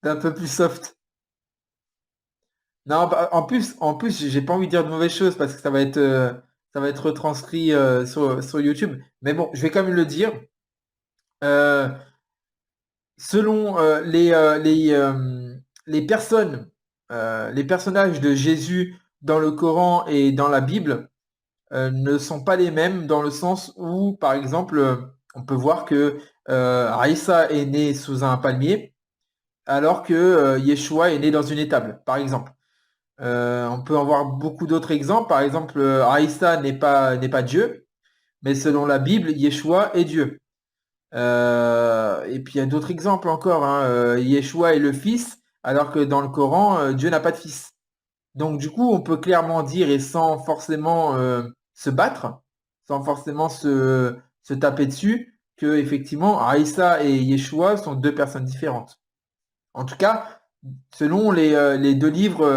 T'es un peu plus soft. Non, bah, en plus, j'ai pas envie de dire de mauvaises choses parce que ça va être retranscrit sur YouTube. Mais bon, je vais quand même le dire. Euh, Selon les personnes, les personnages de Jésus dans le Coran et dans la Bible ne sont pas les mêmes dans le sens où, par exemple, on peut voir que Aïssa est né sous un palmier alors que Yeshua est né dans une étable, par exemple. On peut en voir beaucoup d'autres exemples. Par exemple, Aïssa n'est pas Dieu, mais selon la Bible, Yeshua est Dieu. Et puis il y a d'autres exemples encore, hein. Yeshua est le fils, alors que dans le Coran, Dieu n'a pas de fils. Donc du coup, on peut clairement dire, et sans forcément se battre, sans forcément se taper dessus, que effectivement, Aïssa et Yeshua sont deux personnes différentes. En tout cas, selon les deux livres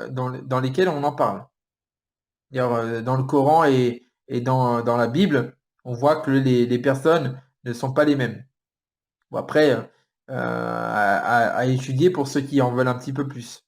dans lesquels on en parle. D'ailleurs, dans le Coran et dans la Bible, on voit que les personnes ne sont pas les mêmes. Bon, après, à étudier pour ceux qui en veulent un petit peu plus.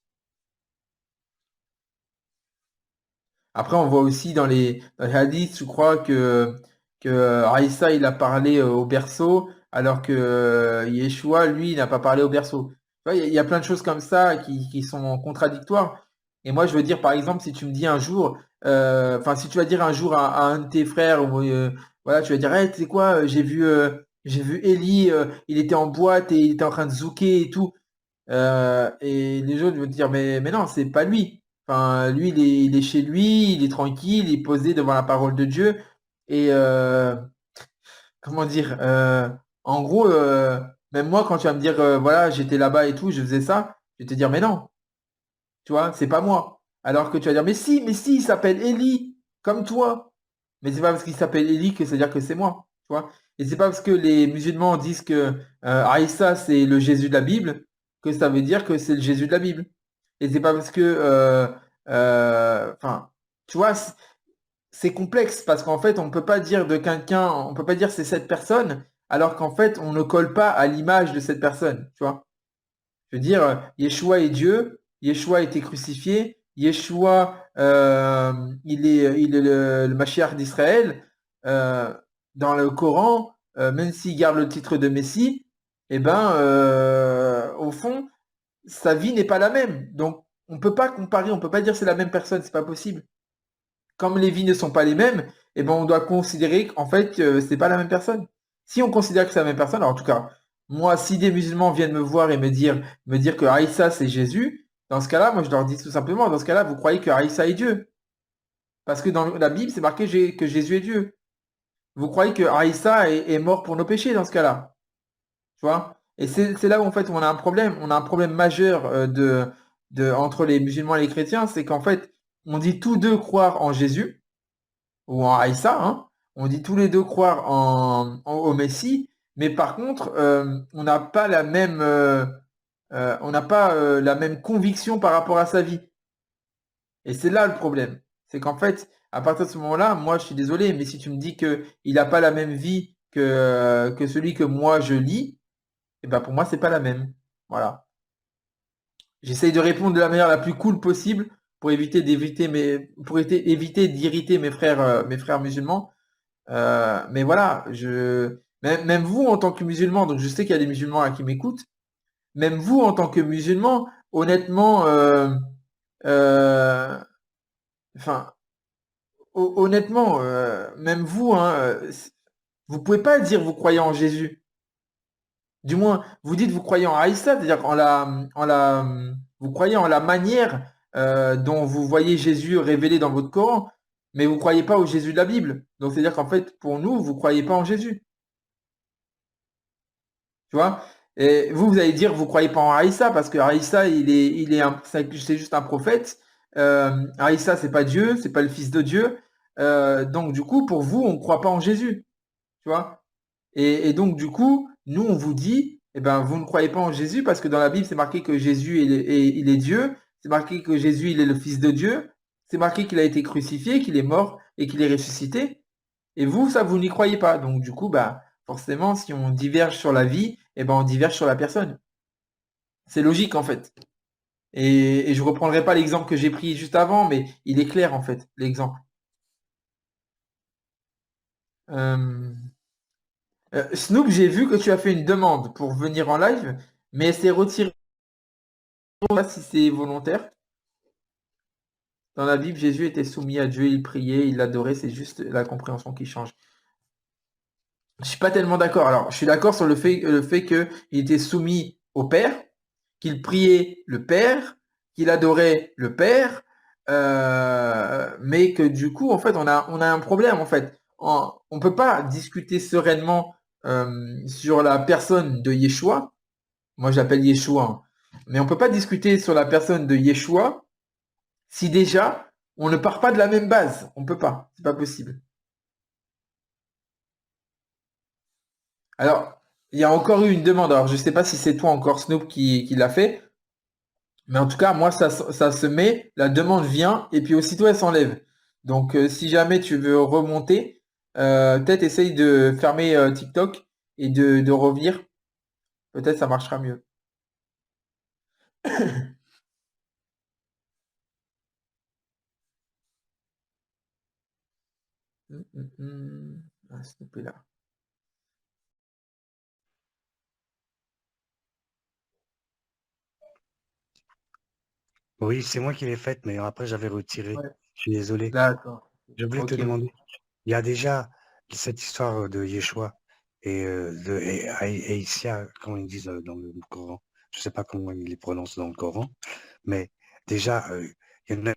Après, on voit aussi dans les hadiths, je crois que Aïssa, il a parlé au berceau, alors que Yeshua, lui, il n'a pas parlé au berceau. Tu vois, il y a plein de choses comme ça qui sont contradictoires. Et moi, je veux dire, par exemple, si tu me dis un jour, enfin, si tu vas dire un jour à un de tes frères, ou, voilà, tu vas dire, hey, tu sais quoi, j'ai vu Ellie, il était en boîte et il était en train de zouker et tout. Et les autres vont te dire, mais non, c'est pas lui. Enfin, lui, il est chez lui, il est tranquille, il est posé devant la parole de Dieu. Et comment dire, en gros, même moi, quand tu vas me dire, voilà, j'étais là-bas et tout, je faisais ça, je vais te dire, mais non, tu vois, c'est pas moi. Alors que tu vas dire, mais si, il s'appelle Eli, comme toi. Mais c'est pas parce qu'il s'appelle Eli que c'est-à-dire que c'est moi, tu vois. Et c'est pas parce que les musulmans disent que Aïssa, c'est le Jésus de la Bible, que ça veut dire que c'est le Jésus de la Bible. Et c'est pas parce que, enfin, tu vois, c'est complexe parce qu'en fait, on peut pas dire de quelqu'un, on peut pas dire c'est cette personne, alors qu'en fait, on ne colle pas à l'image de cette personne, tu vois. Je veux dire, Yeshua est Dieu, Yeshua a été crucifié, Yeshua, il est le Mashiach d'Israël. Euh, dans le Coran, même s'il garde le titre de Messie, eh ben, au fond, sa vie n'est pas la même. Donc, on peut pas comparer, on peut pas dire c'est la même personne, c'est pas possible. Comme les vies ne sont pas les mêmes, eh ben, on doit considérer qu'en fait, c'est pas la même personne. Si on considère que c'est la même personne, alors en tout cas, moi, si des musulmans viennent me voir et me dire que Aïssa, c'est Jésus, dans ce cas-là, moi, je leur dis tout simplement, dans ce cas-là, vous croyez que Aïssa est Dieu. Parce que dans la Bible, c'est marqué que Jésus est Dieu. Vous croyez que Aïssa est mort pour nos péchés, dans ce cas-là. Tu vois? Et c'est là où, en fait, on a un problème. On a un problème majeur entre les musulmans et les chrétiens, c'est qu'en fait, on dit tous deux croire en Jésus, ou en Aïssa, hein. On dit tous les deux croire au Messie, mais par contre, on n'a pas la même, on n'a pas la même conviction par rapport à sa vie. Et c'est là le problème. C'est qu'en fait, à partir de ce moment-là, moi, je suis désolé, mais si tu me dis que il n'a pas la même vie que celui que moi je lis, et ben pour moi, c'est pas la même. Voilà. J'essaye de répondre de la manière la plus cool possible pour éviter d'irriter mes frères musulmans. Mais voilà, même vous en tant que musulman, donc je sais qu'il y a des musulmans là qui m'écoutent, même vous en tant que musulman, honnêtement, euh, enfin, honnêtement, même vous, hein, vous pouvez pas dire vous croyez en Jésus. Du moins, vous dites vous croyez en Aïssa, c'est-à-dire vous croyez en la manière dont vous voyez Jésus révélé dans votre Coran, mais vous croyez pas au Jésus de la Bible. Donc c'est-à-dire qu'en fait, pour nous, vous croyez pas en Jésus. Tu vois? Et vous, vous allez dire, vous croyez pas en Aïssa, parce que Aïssa, c'est juste un prophète. Aïssa, c'est pas Dieu, c'est pas le fils de Dieu. Donc, du coup, pour vous, on ne croit pas en Jésus. Tu vois? Et donc, du coup, nous, on vous dit, eh ben, vous ne croyez pas en Jésus, parce que dans la Bible, c'est marqué que Jésus, il est Dieu. C'est marqué que Jésus, il est le fils de Dieu. C'est marqué qu'il a été crucifié, qu'il est mort et qu'il est ressuscité. Et vous, ça, vous n'y croyez pas. Donc, du coup, bah, forcément, si on diverge sur la vie, eh ben, on diverge sur la personne. C'est logique en fait. Et je reprendrai pas l'exemple que j'ai pris juste avant, mais il est clair en fait, l'exemple. Euh, Snoop, j'ai vu que tu as fait une demande pour venir en live, mais elle s'est retirée. Je sais pas si c'est volontaire. Dans la Bible, Jésus était soumis à Dieu, il priait, il l'adorait, c'est juste la compréhension qui change. Je suis pas tellement d'accord. Alors, je suis d'accord sur le fait qu'il était soumis au Père, qu'il priait le Père, qu'il adorait le Père, mais que du coup, en fait, on a un problème, en fait. On peut pas discuter sereinement sur la personne de Yeshua. Moi, je l'appelle Yeshua, hein. Mais on peut pas discuter sur la personne de Yeshua si déjà on ne part pas de la même base. On peut pas. C'est pas possible. Alors, il y a encore eu une demande. Alors, je ne sais pas si c'est toi encore, Snoop, qui l'a fait. Mais en tout cas, moi, ça se met, la demande vient, et puis aussitôt, elle s'enlève. Donc, si jamais tu veux remonter, peut-être essaye de fermer TikTok et de revenir. Peut-être ça marchera mieux. Ah, Snoop est là. Oui, c'est moi qui l'ai faite, mais après j'avais retiré. Ouais, Je suis désolé. d'accord. J'ai oublié de te Ok, ok. demander. Il y a déjà cette histoire de Yeshua et de Aïssia, comment ils disent dans le Coran. Je ne sais pas comment ils les prononcent dans le Coran, mais déjà, il y en a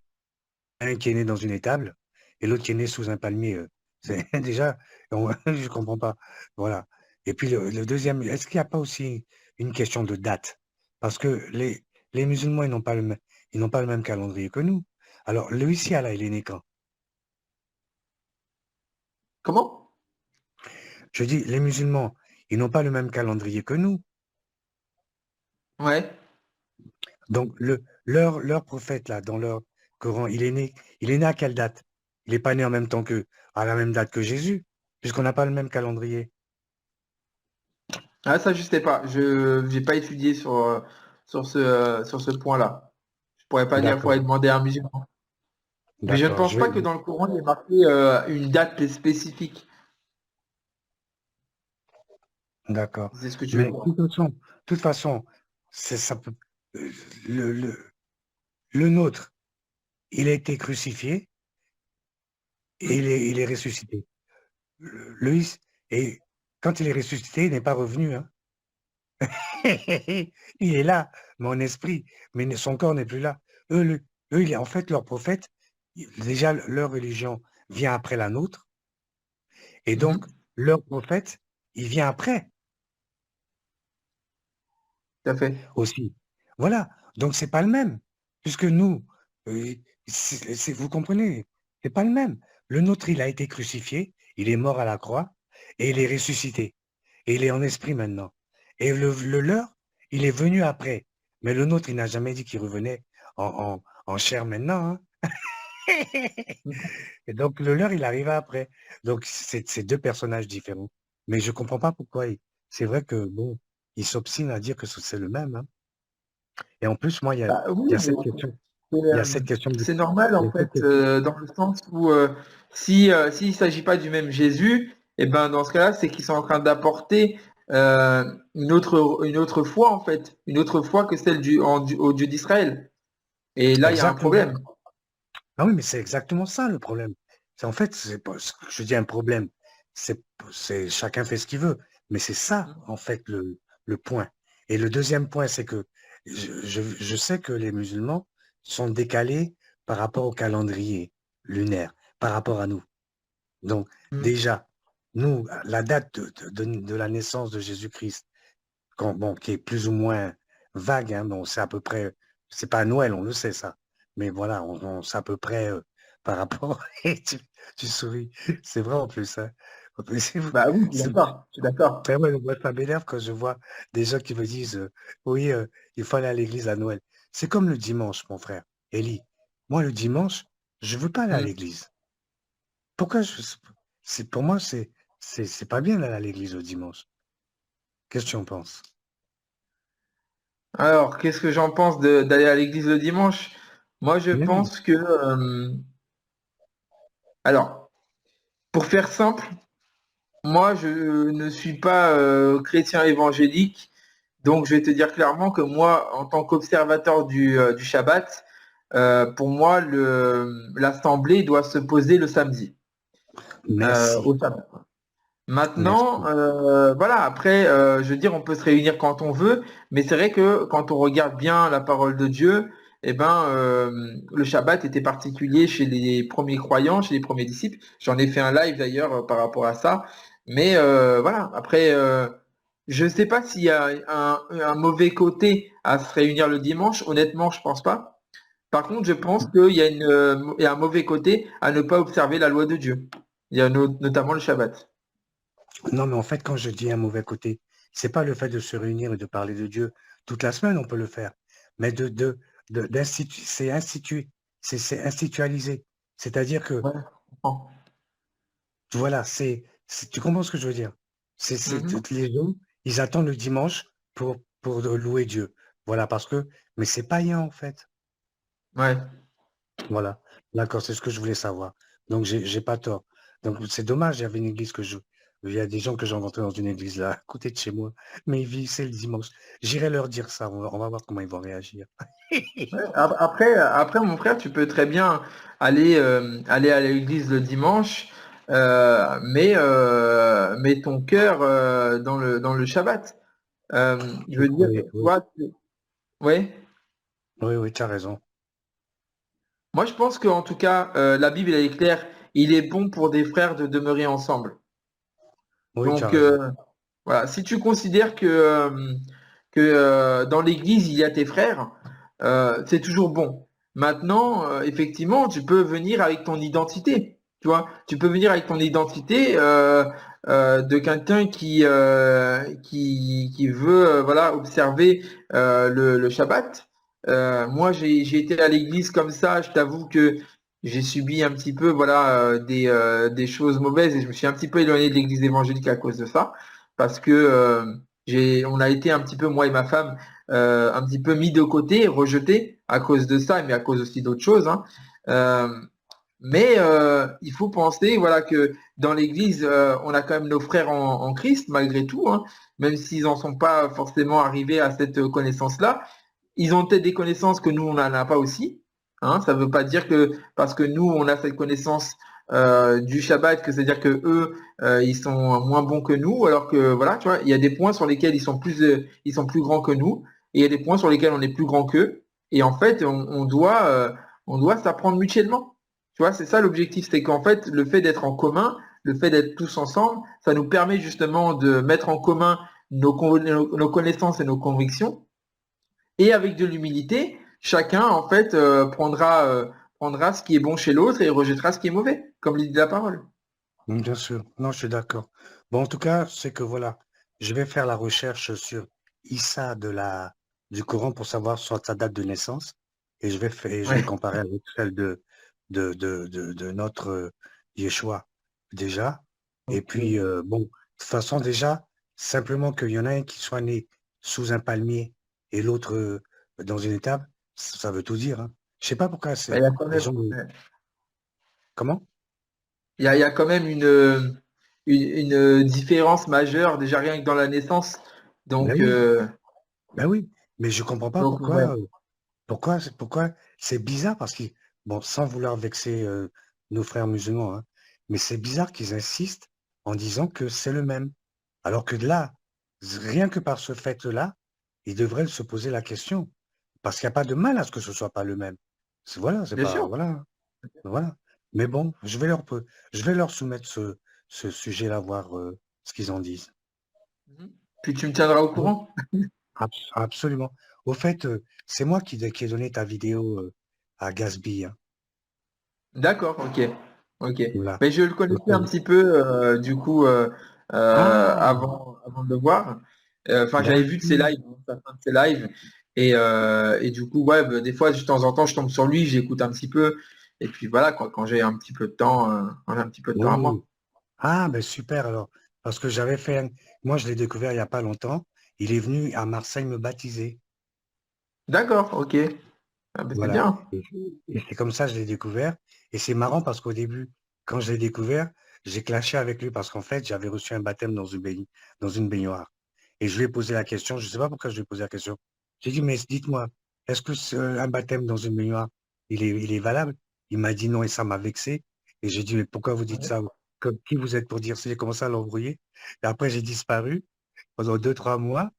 un qui est né dans une étable et l'autre qui est né sous un palmier. C'est déjà, je comprends pas. Voilà. Et puis le deuxième, est-ce qu'il n'y a pas aussi une question de date? Parce que les musulmans, ils n'ont pas le même calendrier que nous. Alors, le Isia, là, il est né quand? Comment? Je dis, les musulmans, ils n'ont pas le même calendrier que nous. Ouais. Donc, leur prophète, là, dans leur Coran, il est né à quelle date? Il n'est pas né en même temps que, à la même date que Jésus, puisqu'on n'a pas le même calendrier. Ah, ça, je sais pas. Je n'ai pas étudié sur ce point-là. Je pourrais pas dire, il D'accord, faudrait demander à un musulman. Mais je ne d'accord, pense pas que dans le Coran, il y ait marqué une date spécifique. d'accord. C'est ce que tu veux Mais dire. de toute façon, ça peut, euh, le, le, le nôtre, il a été crucifié et il est ressuscité. Le, et quand il est ressuscité, il n'est pas revenu, hein. Il est là, mon esprit, mais son corps n'est plus là. Eux, en fait, leur prophète, déjà, leur religion vient après la nôtre, et donc, Mhm. leur prophète, il vient après Tout à fait. aussi. Voilà, donc c'est pas le même, puisque nous, euh, vous comprenez, c'est pas le même. Le nôtre, il a été crucifié, il est mort à la croix, et il est ressuscité, et il est en esprit maintenant. Et le leur, il est venu après, mais le nôtre, il n'a jamais dit qu'il revenait en chair maintenant, hein. Mhm. Et donc le leur, il arrive après. Donc c'est deux personnages différents. Mais je comprends pas pourquoi. C'est vrai que bon, il s'obstine à dire que c'est le même, hein. Et en plus, moi, Bah, il y oui, a mais cette question. c'est Il y a cette question c'est normal il y en a cette fait, question. dans le sens où si s'il ne s'agit pas du même Jésus, et ben dans ce cas-là, c'est qu'ils sont en train d'apporter une autre foi en fait, une autre foi que celle au Dieu d'Israël. Et là, il y a un Exactement. problème. Ah oui, mais c'est exactement ça le problème. C'est en fait, c'est pas, je dis un problème. C'est chacun fait ce qu'il veut. Mais c'est ça, en fait, le point. Et le deuxième point, c'est que je sais que les musulmans sont décalés par rapport au calendrier lunaire, par rapport à nous. Donc, Mhm. déjà, nous, la date de la naissance de Jésus-Christ, bon, qui est plus ou moins vague, hein, bon, c'est à peu près, c'est pas à Noël, on le sait ça. Mais voilà, c'est à peu près par rapport. Et tu souris, c'est vrai en plus, hein. Bah oui, je suis C'est d'accord, je suis d'accord. vraiment, moi, ça m'énerve quand je vois des gens qui me disent oui, il faut aller à l'église à Noël. C'est comme le dimanche, mon frère. Eli, moi, le dimanche, je veux pas aller à Mhm. l'église. Pourquoi pour moi, c'est pas bien d'aller à l'église le dimanche. Qu'est-ce que tu en penses? Alors, qu'est-ce que j'en pense d'aller à l'église le dimanche? Moi, je Mais oui, pense que, alors, pour faire simple, moi, je ne suis pas chrétien évangélique, donc je vais te dire clairement que moi, en tant qu'observateur du Shabbat, pour moi, l'assemblée doit se poser le samedi merci, au Shabbat. Maintenant, merci. voilà, après, je veux dire, on peut se réunir quand on veut, mais c'est vrai que quand on regarde bien la parole de Dieu, eh ben, le Shabbat était particulier chez les premiers croyants, chez les premiers disciples. J'en ai fait un live d'ailleurs par rapport à ça. Mais voilà, après, je ne sais pas s'il y a un mauvais côté à se réunir le dimanche. Honnêtement, je pense pas. Par contre, je pense il y a un mauvais côté à ne pas observer la loi de Dieu. Il y a notamment le Shabbat. Non, mais en fait, quand je dis un mauvais côté, c'est pas le fait de se réunir et de parler de Dieu. Toute la semaine, on peut le faire. Mais c'est institué, c'est institutionnalisé. C'est-à-dire que, Ouais, je comprends. voilà, tu comprends ce que je veux dire? Mhm. Les gens, ils attendent le dimanche pour louer Dieu. Voilà, mais c'est païen, en fait. Ouais. Voilà. D'accord, c'est ce que je voulais savoir. Donc, j'ai pas tort. Donc, c'est dommage, il y avait une église il y a des gens que j'ai rencontrés dans une église là, à côté de chez moi, mais ils vivent, c'est le dimanche. J'irai leur dire ça, on va voir comment ils vont réagir. Ouais. Après, mon frère, tu peux très bien aller à l'église le dimanche, mais ton cœur dans le Shabbat. Je veux dire, Oui, oui, toi, ouais. oui, oui, tu as raison. Moi, je pense qu'en tout cas, la Bible elle est claire. Il est bon pour des frères de demeurer ensemble. Oui, tu as Donc, raison. voilà, si tu considères que dans l'église, il y a tes frères, c'est toujours bon. Maintenant, effectivement, tu peux venir avec ton identité. Tu vois, tu peux venir avec ton identité de quelqu'un qui veut voilà, observer le Shabbat. Moi, j'ai été à l'église comme ça. Je t'avoue que j'ai subi un petit peu voilà des choses mauvaises et je me suis un petit peu éloigné de l'église évangélique à cause de ça parce que on a été un petit peu moi et ma femme un petit peu mis de côté, rejetés à cause de ça, mais à cause aussi d'autres choses, hein. Euh, mais il faut penser voilà que dans l'église on a quand même nos frères en Christ malgré tout, hein, même s'ils en sont pas forcément arrivés à cette connaissance-là. Ils ont peut-être des connaissances que nous, on n'en a pas aussi. Hein. Ça ne veut pas dire que parce que nous, on a cette connaissance du Shabbat, que c'est-à-dire que eux, ils sont moins bons que nous, alors que voilà, tu vois, il y a des points sur lesquels ils sont plus grands que nous, et il y a des points sur lesquels on est plus grand qu'eux. Et en fait, on doit s'apprendre mutuellement. Tu vois, c'est ça l'objectif, c'est qu'en fait, le fait d'être en commun, le fait d'être tous ensemble, ça nous permet justement de mettre en commun nos connaissances et nos convictions et avec de l'humilité, chacun, en fait, prendra ce qui est bon chez l'autre et rejettera ce qui est mauvais, comme le dit la parole. Bien sûr. Non, je suis d'accord. Bon, en tout cas, c'est que voilà, je vais faire la recherche sur Issa du Coran pour savoir soit sa date de naissance et je vais Ouais. comparer avec celle de notre Yeshua déjà. Et puis, Ok. bon, de toute façon, déjà, simplement qu'il y en a un qui soit né sous un palmier et l'autre dans une étable, ça veut tout dire, hein. Je sais pas pourquoi Il c'est y a quand les même, gens. ouais. Comment? Il y a quand même une différence majeure, déjà rien que dans la naissance. Ben Donc, oui, ben oui. Mais je comprends pas ouais. pourquoi. Pourquoi c'est bizarre parce que, bon, sans vouloir vexer nos frères musulmans, hein, mais c'est bizarre qu'ils insistent en disant que c'est le même. Alors que là, rien que par ce fait-là, ils devraient se poser la question. Parce qu'il n'y a pas de mal à ce que ce soit pas le même. Voilà, c'est Bien pas, sûr. voilà, voilà. Mais bon, je vais leur soumettre ce sujet-là, voir ce qu'ils en disent. Mhm. Puis tu me tiendras au Oui, courant. absolument. Au fait, c'est moi qui ai donné ta vidéo à Gatsby, hein. D'accord, ok. Ok. Voilà. Mais je le connaissais un petit peu, du coup, Ah, avant de le voir. Enfin, j'avais vu de ses d'accord. lives, hein, certains de ses lives. Et du coup, ouais, bah, des fois, de temps en temps, je tombe sur lui, j'écoute un petit peu. Et puis voilà, quoi, quand j'ai un petit peu de temps, quand j'ai un petit peu de temps à moi. Oui. Ah, ben super alors. Parce que moi je l'ai découvert il n'y a pas longtemps. Il est venu à Marseille me baptiser. D'accord, ok. Ah, bah, c'est Voilà. bien. Et c'est comme ça que je l'ai découvert. Et c'est marrant parce qu'au début, quand je l'ai découvert, j'ai clashé avec lui parce qu'en fait, j'avais reçu un baptême dans une baignoire. Et je lui ai posé la question, je ne sais pas pourquoi je lui ai posé la question. J'ai dit, mais dites-moi, est-ce que un baptême dans une baignoire, il est valable? Il m'a dit non et ça m'a vexé. Et j'ai dit, mais pourquoi vous dites Ouais. ça? Qui vous êtes pour dire ça? J'ai commencé à l'embrouiller. Et après, j'ai disparu pendant 2, 3 mois.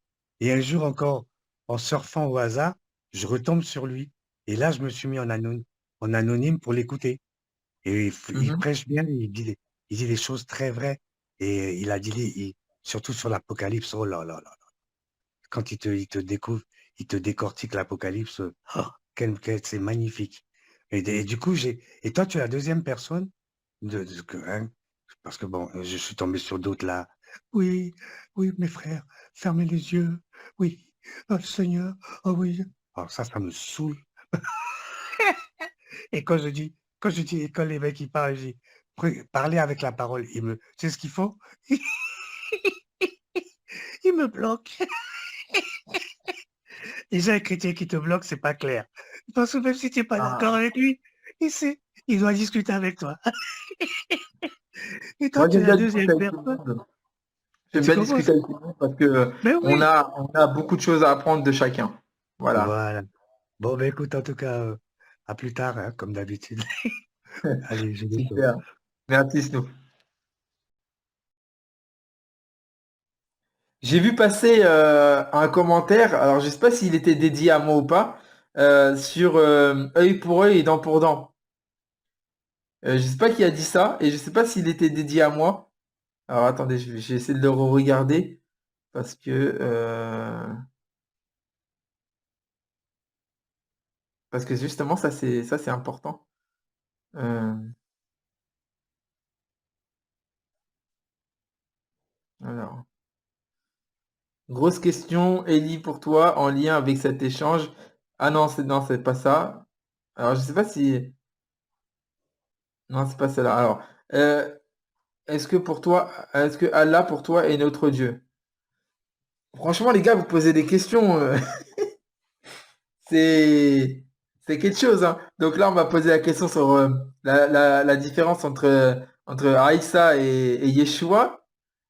Et un jour encore, en surfant au hasard, je retombe sur lui. Et là, je me suis mis en anonyme pour l'écouter. Et il Mhm. prêche bien, il dit des choses très vraies. Et il a dit, surtout sur l'Apocalypse, oh là là là. Quand il te découvre, il te décortique l'Apocalypse, oh, c'est magnifique. Et du coup, et toi, tu es la deuxième personne hein, parce que bon, je suis tombé sur d'autres là. Oui, oui, mes frères, fermez les yeux. Oui, oh Seigneur, oh oui. Alors ça me saoule. Et quand les mecs ils parlent, je dis, parlez avec la parole. Tu sais ce qu'ils font? Ils me bloquent. Déjà, un chrétien qui te bloque, c'est pas clair. Parce que même si tu n'es pas d'accord Ah. avec lui, il sait, il doit discuter avec toi. Et toi, Moi, tu es j'aime la bien discuter deuxième avec tout le personne. monde. J'aime Tu bien comprends discuter ça? avec tout le monde parce que Mais on oui. a, on a beaucoup de choses à apprendre de chacun. Voilà. Voilà. Bon, ben écoute, en tout cas, à plus tard, hein, comme d'habitude. Allez, je vais Super. Merci, Snoop. J'ai vu passer un commentaire, alors je sais pas s'il était dédié à moi ou pas, sur œil pour œil et dent pour dent. Je sais pas qui a dit ça et je sais pas s'il était dédié à moi. Alors attendez, j'ai essayé de le regarder parce que justement ça c'est important. Euh, alors, grosse question, Ellie, pour toi en lien avec cet échange. Ah non c'est pas ça. Alors je sais pas si non c'est pas celle-là. Alors euh, est-ce que Allah pour toi est notre Dieu? Franchement, les gars, vous posez des questions, c'est c'est quelque chose, hein. Donc là, on m'a posé la question sur la différence entre Aïssa et Yeshua.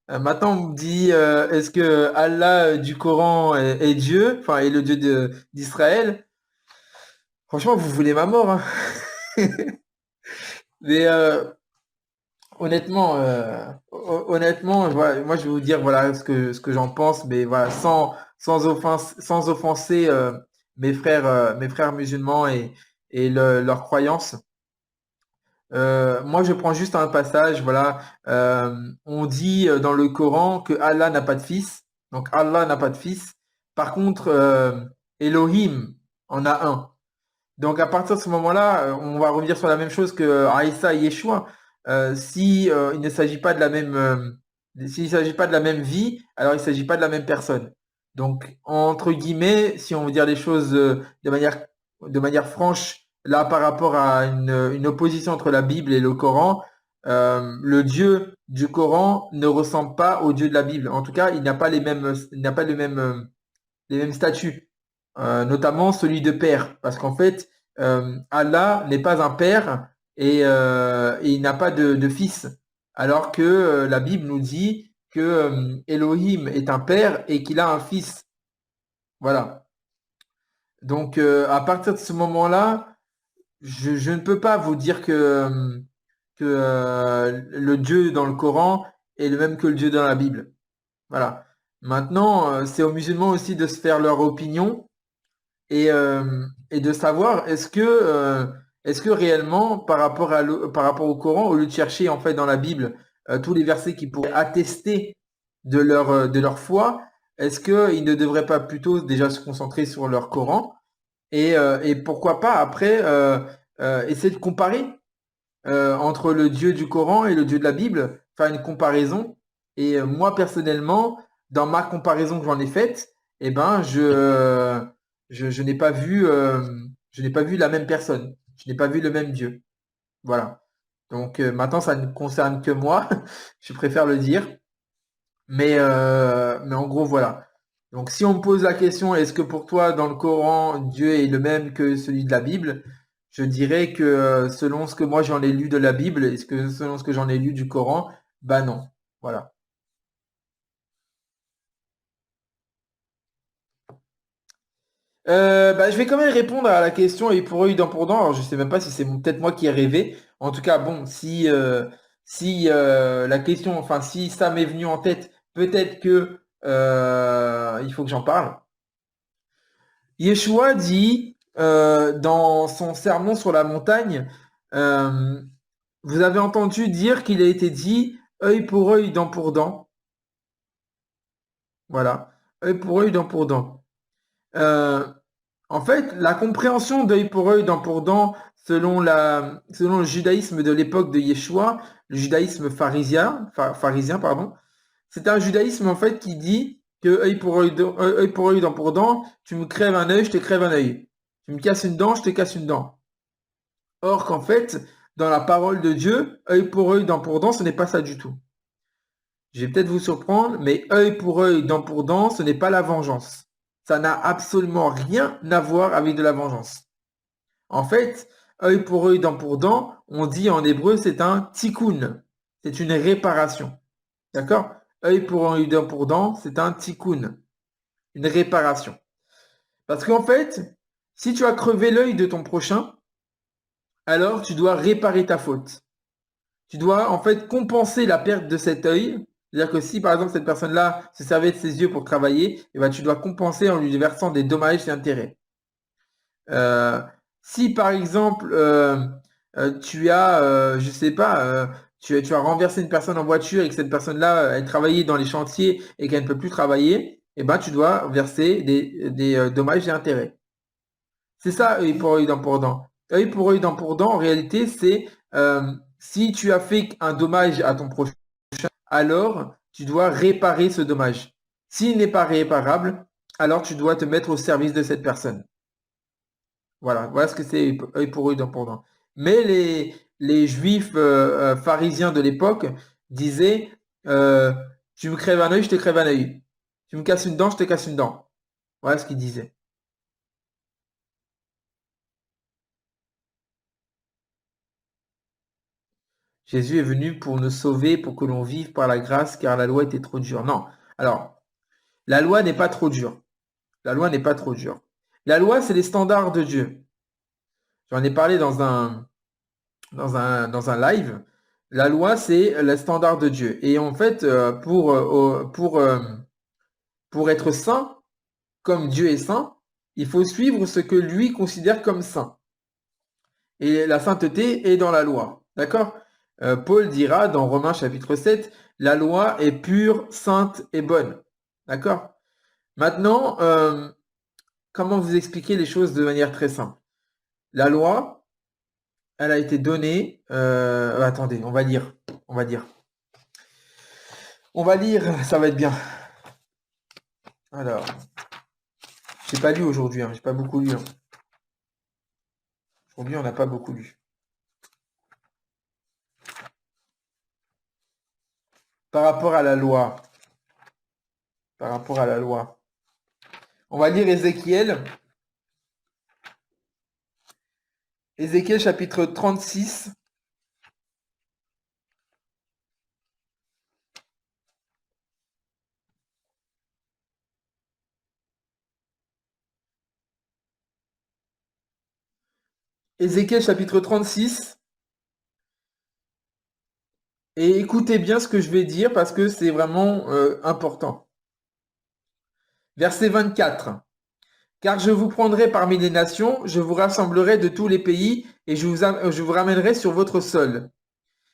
Maintenant, on me dit, est-ce que Allah du Coran est Dieu, enfin, est le Dieu d'Israël? Franchement, vous voulez ma mort, hein. Mais honnêtement, voilà, moi je vais vous dire voilà ce que j'en pense, mais voilà, sans offenser mes frères musulmans et leurs croyances. Moi je prends juste un passage, voilà, on dit dans le Coran que Allah n'a pas de fils, donc Allah n'a pas de fils. Par contre, Elohim en a un. Donc à partir de ce moment-là, on va revenir sur la même chose que Aïssa et Yeshua. Si il ne s'agit pas de la même, s'il ne s'agit pas de la même vie, alors il ne s'agit pas de la même personne. Donc entre guillemets, si on veut dire les choses de manière franche, là par rapport à une opposition entre la Bible et le Coran, le Dieu du Coran ne ressemble pas au Dieu de la Bible. En tout cas, il n'a pas les mêmes statuts, notamment celui de père, parce qu'en fait, Allah n'est pas un père et il n'a pas de fils, alors que la Bible nous dit que Elohim est un père et qu'il a un fils. Voilà. Donc, à partir de ce moment-là, je ne peux pas vous dire que le Dieu dans le Coran est le même que le Dieu dans la Bible. Voilà. Maintenant, c'est aux musulmans aussi de se faire leur opinion et de savoir est-ce que réellement par rapport au Coran, au lieu de chercher en fait dans la Bible tous les versets qui pourraient attester de leur foi, est-ce qu'ils ne devraient pas plutôt déjà se concentrer sur leur Coran et pourquoi pas après essayer de comparer entre le Dieu du Coran et le Dieu de la Bible, faire une comparaison. Et moi, personnellement, dans ma comparaison que j'en ai faite, eh ben, je n'ai pas vu, je n'ai pas vu la même personne. Je n'ai pas vu le même Dieu. Voilà. Donc maintenant, ça ne concerne que moi. Je préfère le dire. Mais en gros, voilà. Donc, si on me pose la question, est-ce que pour toi, dans le Coran, Dieu est le même que celui de la Bible? Je dirais que selon ce que moi j'en ai lu de la Bible et selon ce que j'en ai lu du Coran, bah non. Voilà. Bah, je vais quand même répondre à la question et pour eux, dent pour dent. Alors, je sais même pas si c'est peut-être moi qui ai rêvé. En tout cas, bon, si la question, enfin, si ça m'est venu en tête, peut-être que il faut que j'en parle. Yeshua dit dans son sermon sur la montagne, euh, vous avez entendu dire qu'il a été dit œil pour œil, dent pour dent. Voilà, œil pour œil, dent pour dent. Euh, En fait, la compréhension d'œil pour œil, dent pour dent, selon le judaïsme de l'époque de Yeshua, le judaïsme pharisien, pardon, c'est un judaïsme en fait qui dit que œil pour œil, dent pour dent, tu me crèves un œil, je te crève un œil. Tu me casses une dent, je te casse une dent. Or qu'en fait, dans la parole de Dieu, œil pour œil, dent pour dent, ce n'est pas ça du tout. Je vais peut-être vous surprendre, mais œil pour œil, dent pour dent, ce n'est pas la vengeance. Ça n'a absolument rien à voir avec de la vengeance. En fait, œil pour œil, dent pour dent, on dit en hébreu, c'est un tikkun. C'est une réparation. D'accord? Œil pour œil, dent pour dent, c'est un tikkun. Une réparation. Parce qu'en fait, si tu as crevé l'œil de ton prochain, alors tu dois réparer ta faute. Tu dois en fait compenser la perte de cet œil. C'est-à-dire que si par exemple cette personne-là se servait de ses yeux pour travailler, eh ben, tu dois compenser en lui versant des dommages et intérêts. Euh, Si par exemple tu as, je sais pas, tu as renversé une personne en voiture et que cette personne-là elle travaillait dans les chantiers et qu'elle ne peut plus travailler, eh ben, tu dois verser des dommages et intérêts. C'est ça, œil pour œil, dent pour dent. Œil pour œil, dent pour dent, en réalité, c'est si tu as fait un dommage à ton prochain, alors tu dois réparer ce dommage. S'il n'est pas réparable, alors tu dois te mettre au service de cette personne. Voilà ce que c'est œil pour œil, dent pour dent. Mais les juifs pharisiens de l'époque disaient tu me crèves un œil, je te crève un œil. Tu me casses une dent, je te casse une dent. Voilà ce qu'ils disaient. Jésus est venu pour nous sauver, pour que l'on vive par la grâce, car la loi était trop dure. Non. Alors, la loi n'est pas trop dure. La loi n'est pas trop dure. La loi, c'est les standards de Dieu. J'en ai parlé dans un live. La loi, c'est le standard de Dieu. Et en fait, pour être saint, comme Dieu est saint, il faut suivre ce que lui considère comme saint. Et la sainteté est dans la loi. D'accord? Paul dira dans Romains chapitre 7, la loi est pure, sainte et bonne. D'accord? Maintenant, comment vous expliquer les choses de manière très simple? La loi, elle a été donnée. Attendez, on va lire. On va lire. On va lire, ça va être bien. Alors, j'ai pas lu aujourd'hui, j'ai pas beaucoup lu. Aujourd'hui, on n'a pas beaucoup lu. Par rapport à la loi. Par rapport à la loi. On va lire Ézéchiel. Ézéchiel chapitre 36. Ézéchiel chapitre 36. Et écoutez bien ce que je vais dire parce que c'est vraiment important. Verset 24. Car je vous prendrai parmi les nations, je vous rassemblerai de tous les pays et je vous ramènerai sur votre sol.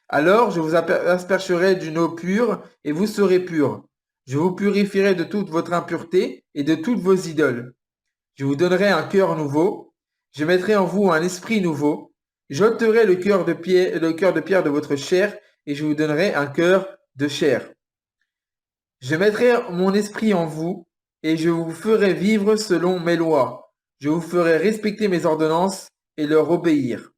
Alors je vous aspergerai d'une eau pure et vous serez purs. Je vous purifierai de toute votre impureté et de toutes vos idoles. Je vous donnerai un cœur nouveau. Je mettrai en vous un esprit nouveau. J'ôterai le cœur de pierre de votre chair et je vous donnerai un cœur de chair. Je mettrai mon esprit en vous et je vous ferai vivre selon mes lois. Je vous ferai respecter mes ordonnances et leur obéir.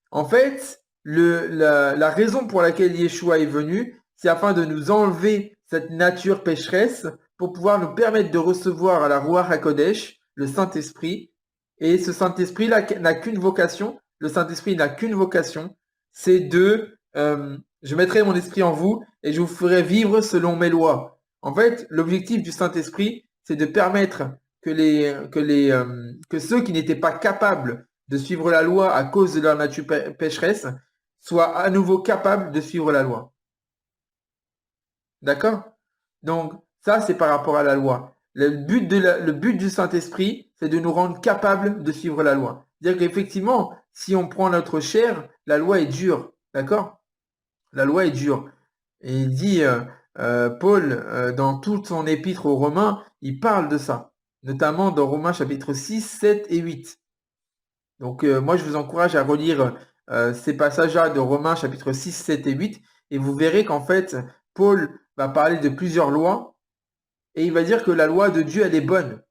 En fait, la raison pour laquelle Yeshua est venu, c'est afin de nous enlever cette nature pécheresse pour pouvoir nous permettre de recevoir la Ruach HaKodesh, le Saint-Esprit. Et ce Saint-Esprit-là n'a qu'une vocation. Le Saint-Esprit n'a qu'une vocation, c'est je mettrai mon esprit en vous et je vous ferai vivre selon mes lois. En fait, l'objectif du Saint-Esprit, c'est de permettre que ceux qui n'étaient pas capables de suivre la loi à cause de leur nature pécheresse soient à nouveau capables de suivre la loi. D'accord? Donc, ça, c'est par rapport à la loi. Le but du Saint-Esprit, c'est de nous rendre capables de suivre la loi. C'est-à-dire qu'effectivement, si on prend notre chair, la loi est dure. D'accord? La loi est dure. Et il dit, Paul, dans toute son épître aux Romains, il parle de ça. Notamment dans Romains chapitre 6, 7 et 8. Donc, moi, je vous encourage à relire ces passages-là de Romains chapitre 6, 7 et 8. Et vous verrez qu'en fait, Paul va parler de plusieurs lois. Et il va dire que la loi de Dieu, elle est bonne.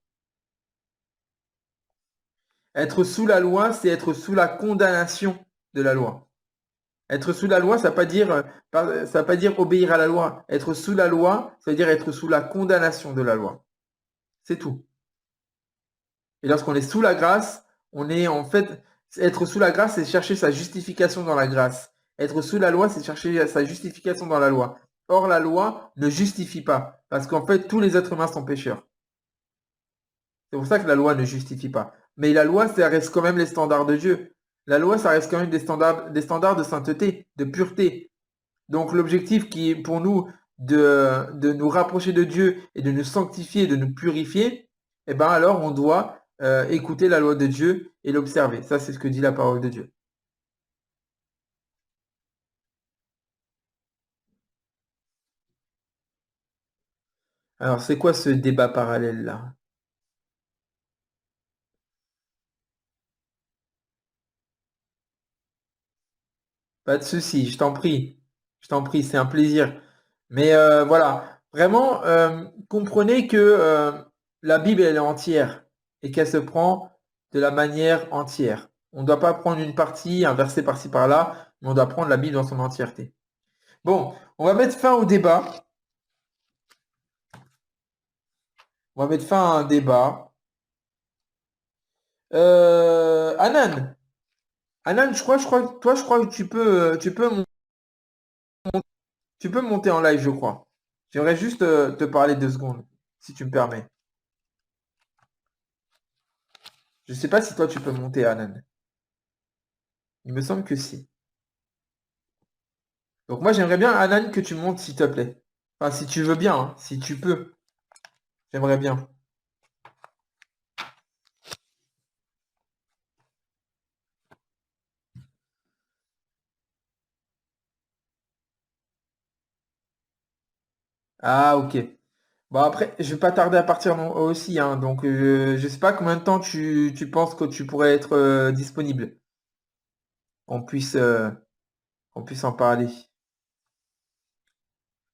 Être sous la loi, c'est être sous la condamnation de la loi. Être sous la loi, ça ne veut pas dire obéir à la loi. Être sous la loi, ça veut dire être sous la condamnation de la loi. C'est tout. Et lorsqu'on est sous la grâce, on est en fait... Être sous la grâce, c'est chercher sa justification dans la grâce. Être sous la loi, c'est chercher sa justification dans la loi. Or, la loi ne justifie pas. Parce qu'en fait, tous les êtres humains sont pécheurs. C'est pour ça que la loi ne justifie pas. Mais la loi, ça reste quand même les standards de Dieu. La loi, ça reste quand même des standards de sainteté, de pureté. Donc l'objectif qui est pour nous de nous rapprocher de Dieu et de nous sanctifier, de nous purifier, eh ben alors on doit écouter la loi de Dieu et l'observer. Ça, c'est ce que dit la parole de Dieu. Alors, c'est quoi ce débat parallèle-là? Pas de souci, je t'en prie. Je t'en prie, c'est un plaisir. Mais voilà, vraiment, comprenez que la Bible, elle est entière et qu'elle se prend de la manière entière. On ne doit pas prendre une partie, un verset par-ci par-là, mais on doit prendre la Bible dans son entièreté. Bon, on va mettre fin au débat. On va mettre fin à un débat. Anan, Anan, toi, je crois que tu peux monter en live, je crois. J'aimerais juste te parler 2 secondes, si tu me permets. Je ne sais pas si toi, tu peux monter, Anan. Il me semble que si. Donc moi, j'aimerais bien, Anan, que tu montes, s'il te plaît. Enfin, si tu veux bien, hein, si tu peux. J'aimerais bien. Ah, ok. Bon, après, je vais pas tarder à partir aussi, hein, donc je sais pas combien de temps tu penses que tu pourrais être disponible. On puisse, euh, qu'on puisse en parler,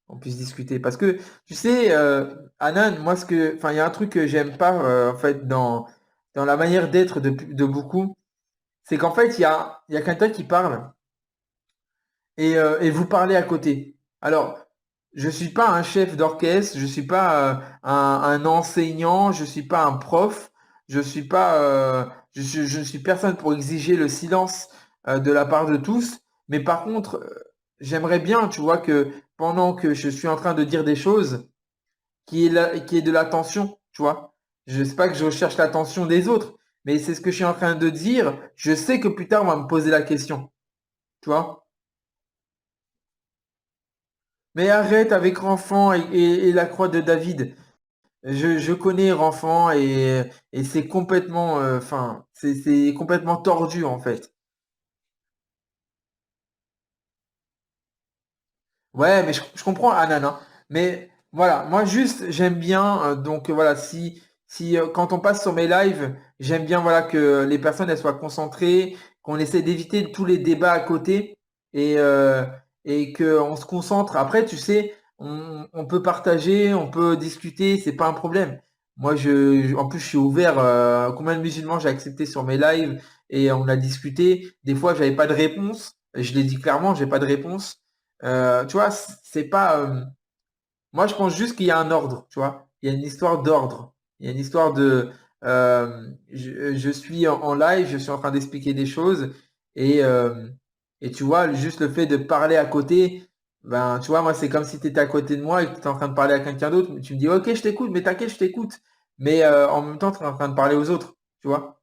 on puisse discuter. Parce que, tu sais, Anan, moi, enfin, il y a un truc que j'aime pas, en fait, dans la manière d'être de beaucoup, c'est qu'en fait, il y a quelqu'un qui parle et vous parlez à côté. Alors, je suis pas un chef d'orchestre, je suis pas un enseignant, je suis pas un prof, je suis pas, je ne suis personne pour exiger le silence de la part de tous. Mais par contre, j'aimerais bien, tu vois, que pendant que je suis en train de dire des choses, qu'il y ait de l'attention, tu vois. Je sais pas que je recherche l'attention des autres, mais c'est ce que je suis en train de dire. Je sais que plus tard, on va me poser la question, tu vois. Mais arrête avec Renfant et la croix de David. Je connais Renfant et c'est complètement, enfin, c'est complètement tordu en fait. Ouais, mais je comprends Anan, hein. Mais voilà, moi juste j'aime bien, donc voilà, si quand on passe sur mes lives, j'aime bien voilà que les personnes elles soient concentrées, qu'on essaie d'éviter tous les débats à côté et qu'on se concentre. Après, tu sais, on peut partager, on peut discuter, c'est pas un problème. Moi, en plus, je suis ouvert. Combien de musulmans j'ai accepté sur mes lives et on a discuté. Des fois, j'avais pas de réponse. Je l'ai dit clairement, j'ai pas de réponse. Tu vois, c'est pas. Moi, je pense juste qu'il y a un ordre, tu vois. il y a une histoire d'ordre. Il y a une histoire de je suis en live, je suis en train d'expliquer des choses et, euh, et tu vois, juste le fait de parler à côté, ben tu vois, moi c'est comme si tu étais à côté de moi et que tu étais en train de parler à quelqu'un d'autre. Tu me dis ok, je t'écoute, mais t'inquiète, je t'écoute. Mais en même temps, tu es en train de parler aux autres, tu vois.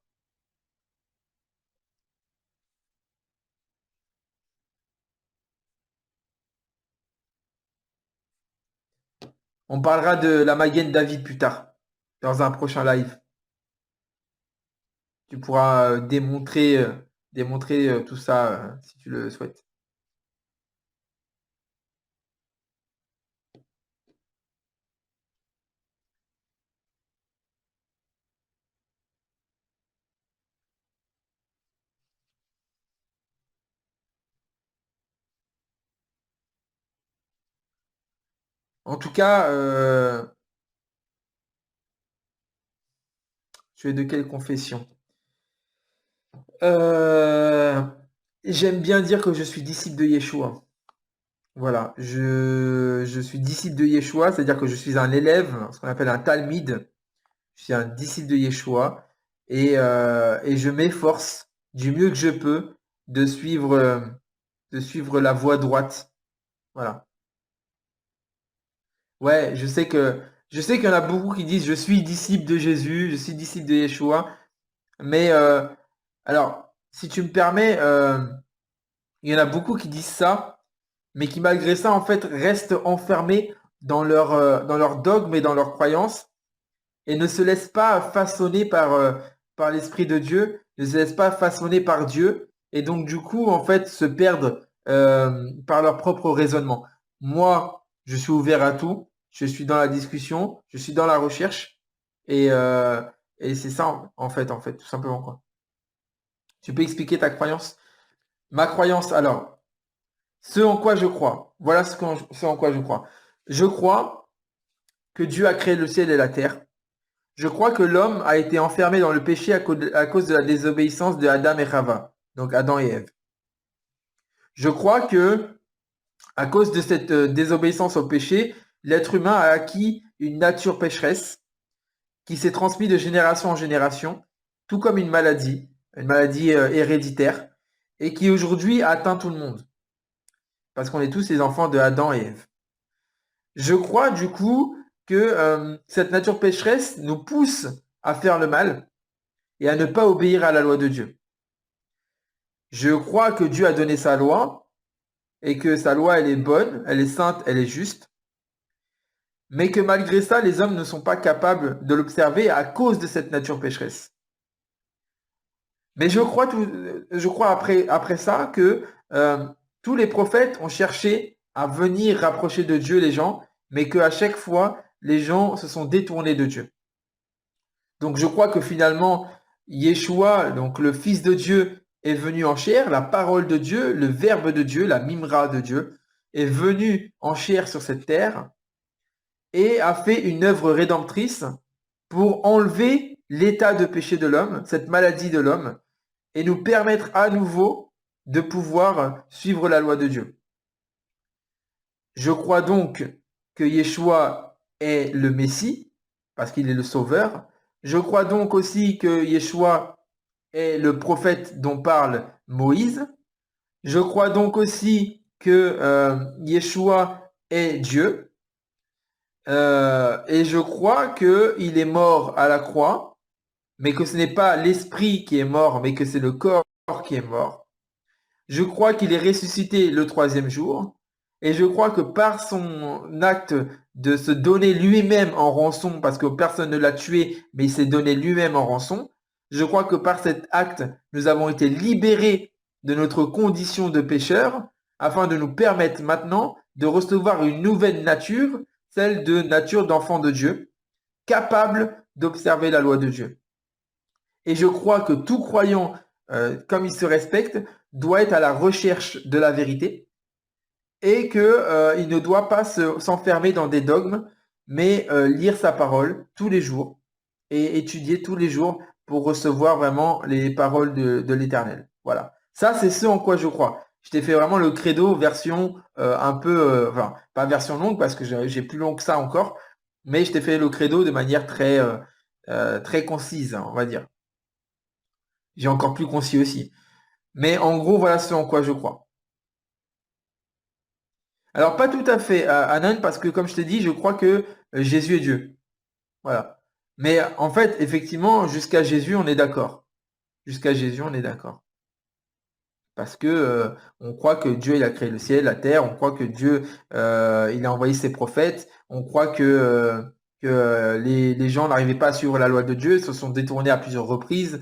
On parlera de la Magen David plus tard, dans un prochain live. Tu pourras démontrer tout ça si tu le souhaites. En tout cas, tu es de quelle confession? Euh, J'aime bien dire que je suis disciple de Yeshua. Voilà, je suis disciple de Yeshua, c'est-à-dire que je suis un élève, ce qu'on appelle un talmide. Je suis un disciple de Yeshua et je m'efforce du mieux que je peux de suivre la voie droite. Voilà. Ouais, je sais qu'il y en a beaucoup qui disent je suis disciple de Jésus, je suis disciple de Yeshua, mais alors, si tu me permets, il y en a beaucoup qui disent ça, mais qui malgré ça, en fait, restent enfermés dans leur dogme et dans leurs croyances et ne se laissent pas façonner par l'Esprit de Dieu, ne se laissent pas façonner par Dieu, et donc du coup, en fait, se perdent par leur propre raisonnement. Moi, je suis ouvert à tout, je suis dans la discussion, je suis dans la recherche, et, euh, et c'est ça, en fait, tout simplement, quoi. Tu peux expliquer ta croyance? Ma croyance, alors, ce en quoi je crois. Voilà ce en quoi je crois. Je crois que Dieu a créé le ciel et la terre. Je crois que l'homme a été enfermé dans le péché à cause de la désobéissance de Adam et Chava, donc Adam et Ève. Je crois que à cause de cette désobéissance au péché, l'être humain a acquis une nature pécheresse qui s'est transmise de génération en génération, tout comme une maladie héréditaire, et qui aujourd'hui atteint tout le monde, parce qu'on est tous les enfants de Adam et Ève. Je crois du coup que cette nature pécheresse nous pousse à faire le mal et à ne pas obéir à la loi de Dieu. Je crois que Dieu a donné sa loi et que sa loi, elle est bonne, elle est sainte, elle est juste, mais que malgré ça, les hommes ne sont pas capables de l'observer à cause de cette nature pécheresse. Mais je crois après ça que tous les prophètes ont cherché à venir rapprocher de Dieu les gens, mais qu'à chaque fois, les gens se sont détournés de Dieu. Donc je crois que finalement, Yeshua, donc le Fils de Dieu, est venu en chair, la parole de Dieu, le Verbe de Dieu, la Mimra de Dieu, est venu en chair sur cette terre et a fait une œuvre rédemptrice pour enlever l'état de péché de l'homme, cette maladie de l'homme, et nous permettre à nouveau de pouvoir suivre la loi de Dieu. Je crois donc que Yeshua est le Messie, parce qu'il est le Sauveur. Je crois donc aussi que Yeshua est le prophète dont parle Moïse. Je crois donc aussi que Yeshua est Dieu. Et je crois qu'il est mort à la croix, mais que ce n'est pas l'esprit qui est mort, mais que c'est le corps qui est mort. Je crois qu'il est ressuscité le troisième jour. Et je crois que par son acte de se donner lui-même en rançon, parce que personne ne l'a tué, mais il s'est donné lui-même en rançon, je crois que par cet acte, nous avons été libérés de notre condition de pécheur, afin de nous permettre maintenant de recevoir une nouvelle nature, celle de nature d'enfant de Dieu, capable d'observer la loi de Dieu. Et je crois que tout croyant, comme il se respecte, doit être à la recherche de la vérité et qu'il ne doit pas s'enfermer dans des dogmes, mais lire sa parole tous les jours et étudier tous les jours pour recevoir vraiment les paroles de l'Éternel. Voilà. Ça, c'est ce en quoi je crois. Je t'ai fait vraiment le credo version un peu, enfin, pas version longue parce que j'ai plus long que ça encore, Mais je t'ai fait le credo de manière très concise, hein, on va dire. J'ai encore plus concis aussi. Mais en gros, voilà ce en quoi je crois. Alors, pas tout à fait, Anan, parce que comme je t'ai dit, je crois que Jésus est Dieu. Voilà. Mais en fait, effectivement, jusqu'à Jésus, on est d'accord. Jusqu'à Jésus, on est d'accord. Parce que on croit que Dieu il a créé le ciel, la terre, on croit que Dieu il a envoyé ses prophètes, on croit que les gens n'arrivaient pas à suivre la loi de Dieu, se sont détournés à plusieurs reprises.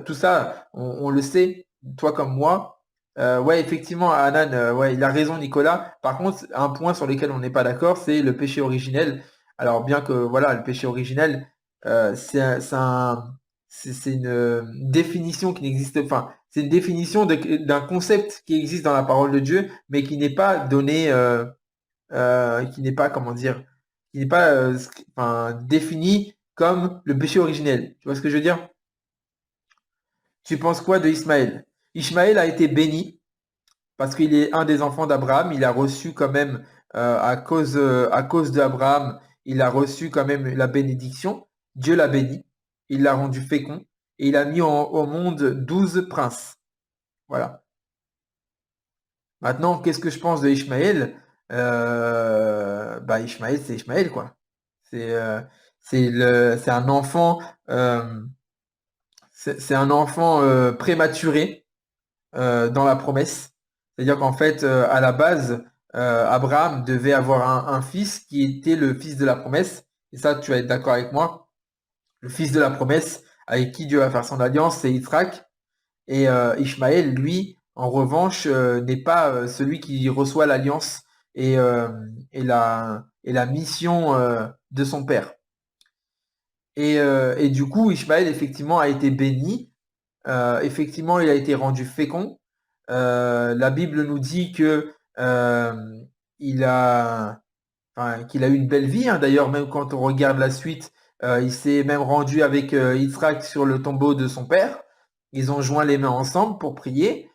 Tout ça, on le sait, toi comme moi. Ouais, effectivement, Anan, ouais, il a raison, Nicolas. Par contre, un point sur lequel on n'est pas d'accord, c'est le péché originel. Alors, bien que voilà, le péché originel, c'est une définition qui n'existe pas. Enfin, c'est une définition d'un concept qui existe dans la parole de Dieu, mais qui n'est pas donné, qui n'est pas, comment dire, qui n'est pas enfin, défini comme le péché originel. Tu vois ce que je veux dire? Tu penses quoi de Ismaël? Ismaël a été béni parce qu'il est un des enfants d'Abraham. Il a reçu quand même, à cause d'Abraham, il a reçu quand même la bénédiction. Dieu l'a béni. Il l'a rendu fécond. Et il a mis au monde 12 princes. Voilà. Maintenant, qu'est-ce que je pense de Ishmaël? Bah, Ishmaël, c'est Ishmaël, quoi. C'est c'est un enfant, c'est un enfant prématuré dans la promesse. C'est-à-dire qu'en fait, à la base, Abraham devait avoir un fils qui était le fils de la promesse. Et ça, tu vas être d'accord avec moi. Le fils de la promesse avec qui Dieu va faire son alliance, c'est Israël. Et Ishmaël, lui, en revanche, n'est pas celui qui reçoit l'alliance et, et la mission de son père. Et du coup, Ishmaël, effectivement, a été béni. Effectivement, il a été rendu fécond. La Bible nous dit que il a, enfin, qu'il a eu une belle vie, hein. D'ailleurs, même quand on regarde la suite, il s'est même rendu avec Yitzhak sur le tombeau de son père. Ils ont joint les mains ensemble pour prier.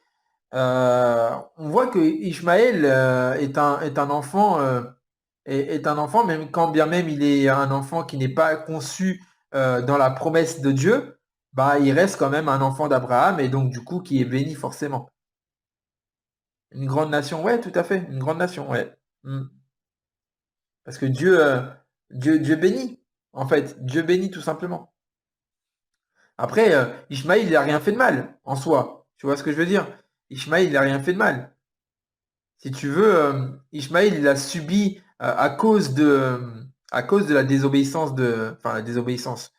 On voit que Ishmaël est un enfant, est un enfant, même quand bien même il est un enfant qui n'est pas conçu dans la promesse de Dieu, bah, il reste quand même un enfant d'Abraham et donc du coup qui est béni forcément. Une grande nation, ouais, tout à fait, une grande nation, ouais. Mm. Parce que Dieu bénit, en fait, Dieu bénit tout simplement. Après, Ishmaël, il n'a rien fait de mal en soi. Tu vois ce que je veux dire? Ishmaël, il n'a rien fait de mal. Si tu veux, Ishmaël, il a subi à cause de la désobéissance enfin la désobéissance.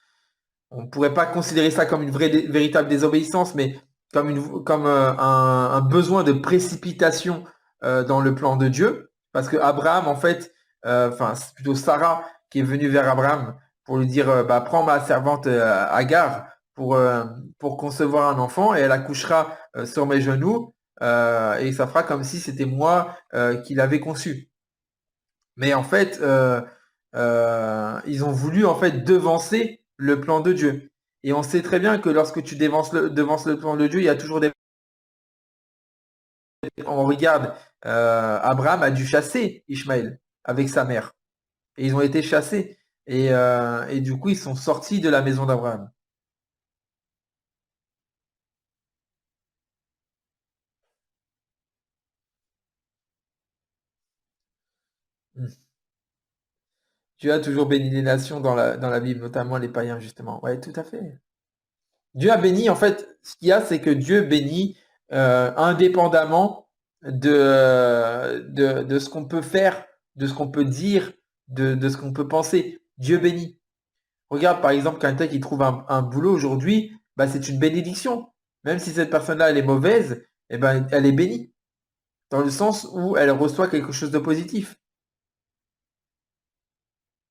On ne pourrait pas considérer ça comme une véritable désobéissance, mais comme un besoin de précipitation dans le plan de Dieu. Parce que Abraham, en fait, enfin, c'est plutôt Sarah qui est venue vers Abraham pour lui dire, bah, prends ma servante Agar pour concevoir un enfant et elle accouchera sur mes genoux et ça fera comme si c'était moi qui l'avais conçu. Mais en fait, ils ont voulu en fait devancer le plan de Dieu. Et on sait très bien que lorsque tu devances le plan de Dieu, il y a toujours des... On regarde, Abraham a dû chasser Ishmaël avec sa mère. Et ils ont été chassés. Et du coup, ils sont sortis de la maison d'Abraham. Hmm. Dieu a toujours béni les nations dans la Bible, notamment les païens, justement. Ouais, tout à fait. Dieu a béni, en fait, ce qu'il y a, c'est que Dieu bénit indépendamment de ce qu'on peut faire, de ce qu'on peut dire, de ce qu'on peut penser. Dieu bénit. Regarde, par exemple, quelqu'un qui trouve un boulot aujourd'hui, bah, c'est une bénédiction. Même si cette personne-là, elle est mauvaise, eh ben, elle est bénie. Dans le sens où elle reçoit quelque chose de positif.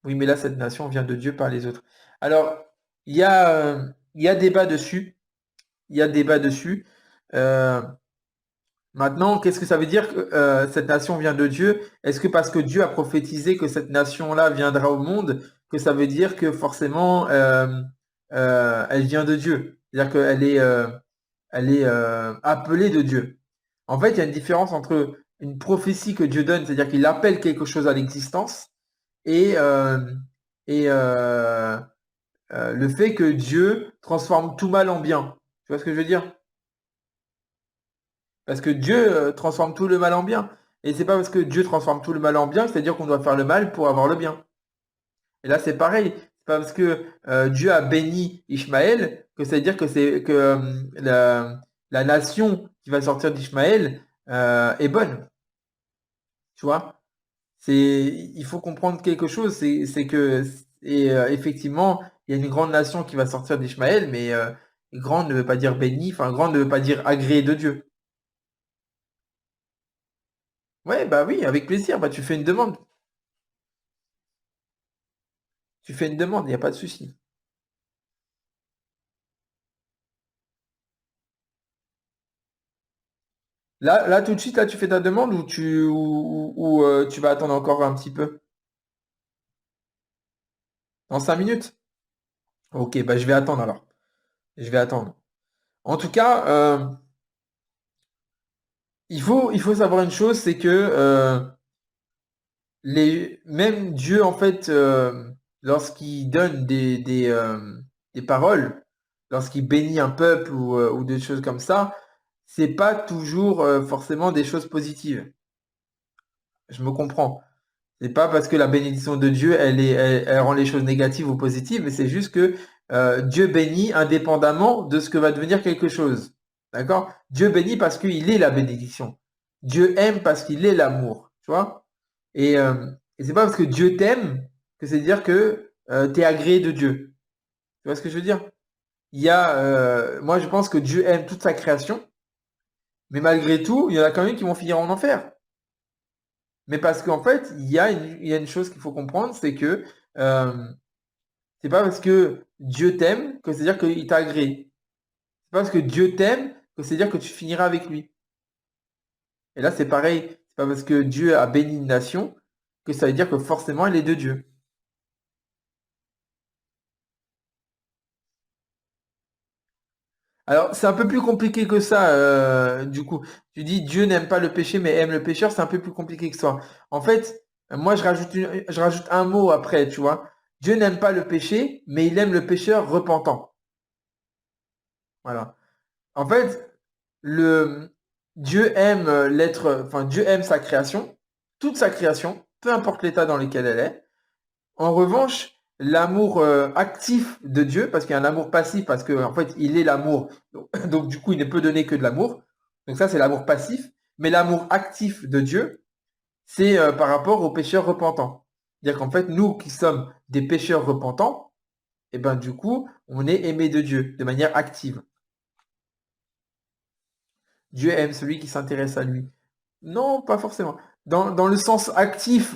Oui, mais là, cette nation vient de Dieu par les autres. Alors, il y a débat dessus. Il y a débat dessus. Euh, Maintenant, qu'est-ce que ça veut dire que cette nation vient de Dieu? Est-ce que parce que Dieu a prophétisé que cette nation-là viendra au monde, que ça veut dire que forcément elle vient de Dieu? C'est-à-dire elle est appelée de Dieu. En fait, il y a une différence entre une prophétie que Dieu donne, c'est-à-dire qu'il appelle quelque chose à l'existence, et et le fait que Dieu transforme tout mal en bien. Tu vois ce que je veux dire? Parce que Dieu transforme tout le mal en bien. Et c'est pas parce que Dieu transforme tout le mal en bien, c'est-à-dire qu'on doit faire le mal pour avoir le bien. Et là, c'est pareil. C'est pas parce que Dieu a béni Ishmaël que ça veut dire que c'est que la nation qui va sortir d'Ishmaël est bonne. Tu vois? Il faut comprendre quelque chose, c'est que effectivement, il y a une grande nation qui va sortir d'Ishmaël, mais grande ne veut pas dire béni, enfin grande ne veut pas dire agréé de Dieu. Ouais, bah oui, avec plaisir, bah tu fais une demande. Tu fais une demande, il n'y a pas de souci. Là, tout de suite, là, tu fais ta demande ou tu vas attendre encore un petit peu? Dans 5 minutes? Ok, bah je vais attendre alors. Je vais attendre. En tout cas, il faut savoir une chose, c'est que même Dieu, en fait, lorsqu'il donne des paroles, lorsqu'il bénit un peuple ou des choses comme ça, c'est pas toujours forcément des choses positives. Je me comprends. C'est pas parce que la bénédiction de Dieu, elle rend les choses négatives ou positives, mais c'est juste que Dieu bénit indépendamment de ce que va devenir quelque chose. D'accord? Dieu bénit parce qu'il est la bénédiction. Dieu aime parce qu'il est l'amour. Tu vois? Et c'est pas parce que Dieu t'aime que c'est dire que tu es agréé de Dieu. Tu vois ce que je veux dire? Moi, je pense que Dieu aime toute sa création, mais malgré tout, il y en a quand même qui vont finir en enfer. Mais parce qu'en fait, il y a une chose qu'il faut comprendre, c'est que euh, c'est pas parce que Dieu t'aime que c'est-à-dire qu'il t'a agréé. C'est pas parce que Dieu t'aime que c'est-à-dire que tu finiras avec lui. Et là, c'est pareil. C'est pas parce que Dieu a béni une nation que ça veut dire que forcément elle est de Dieu. Alors, c'est un peu plus compliqué que ça, du coup. Tu dis Dieu n'aime pas le péché, mais aime le pécheur, c'est un peu plus compliqué que ça. En fait, moi, je rajoute un mot après, tu vois. Dieu n'aime pas le péché, mais il aime le pécheur repentant. Voilà. En fait, le Dieu aime enfin Dieu aime sa création, toute sa création, peu importe l'état dans lequel elle est. En revanche, l'amour actif de Dieu, parce qu'il y a un amour passif, parce que en fait, il est l'amour. Donc, du coup, il ne peut donner que de l'amour. Donc ça, c'est l'amour passif. Mais l'amour actif de Dieu, c'est par rapport aux pécheurs repentants. C'est-à-dire qu'en fait, nous qui sommes des pécheurs repentants, et ben du coup, on est aimé de Dieu de manière active. Dieu aime celui qui s'intéresse à lui. Non, pas forcément. Dans le sens actif,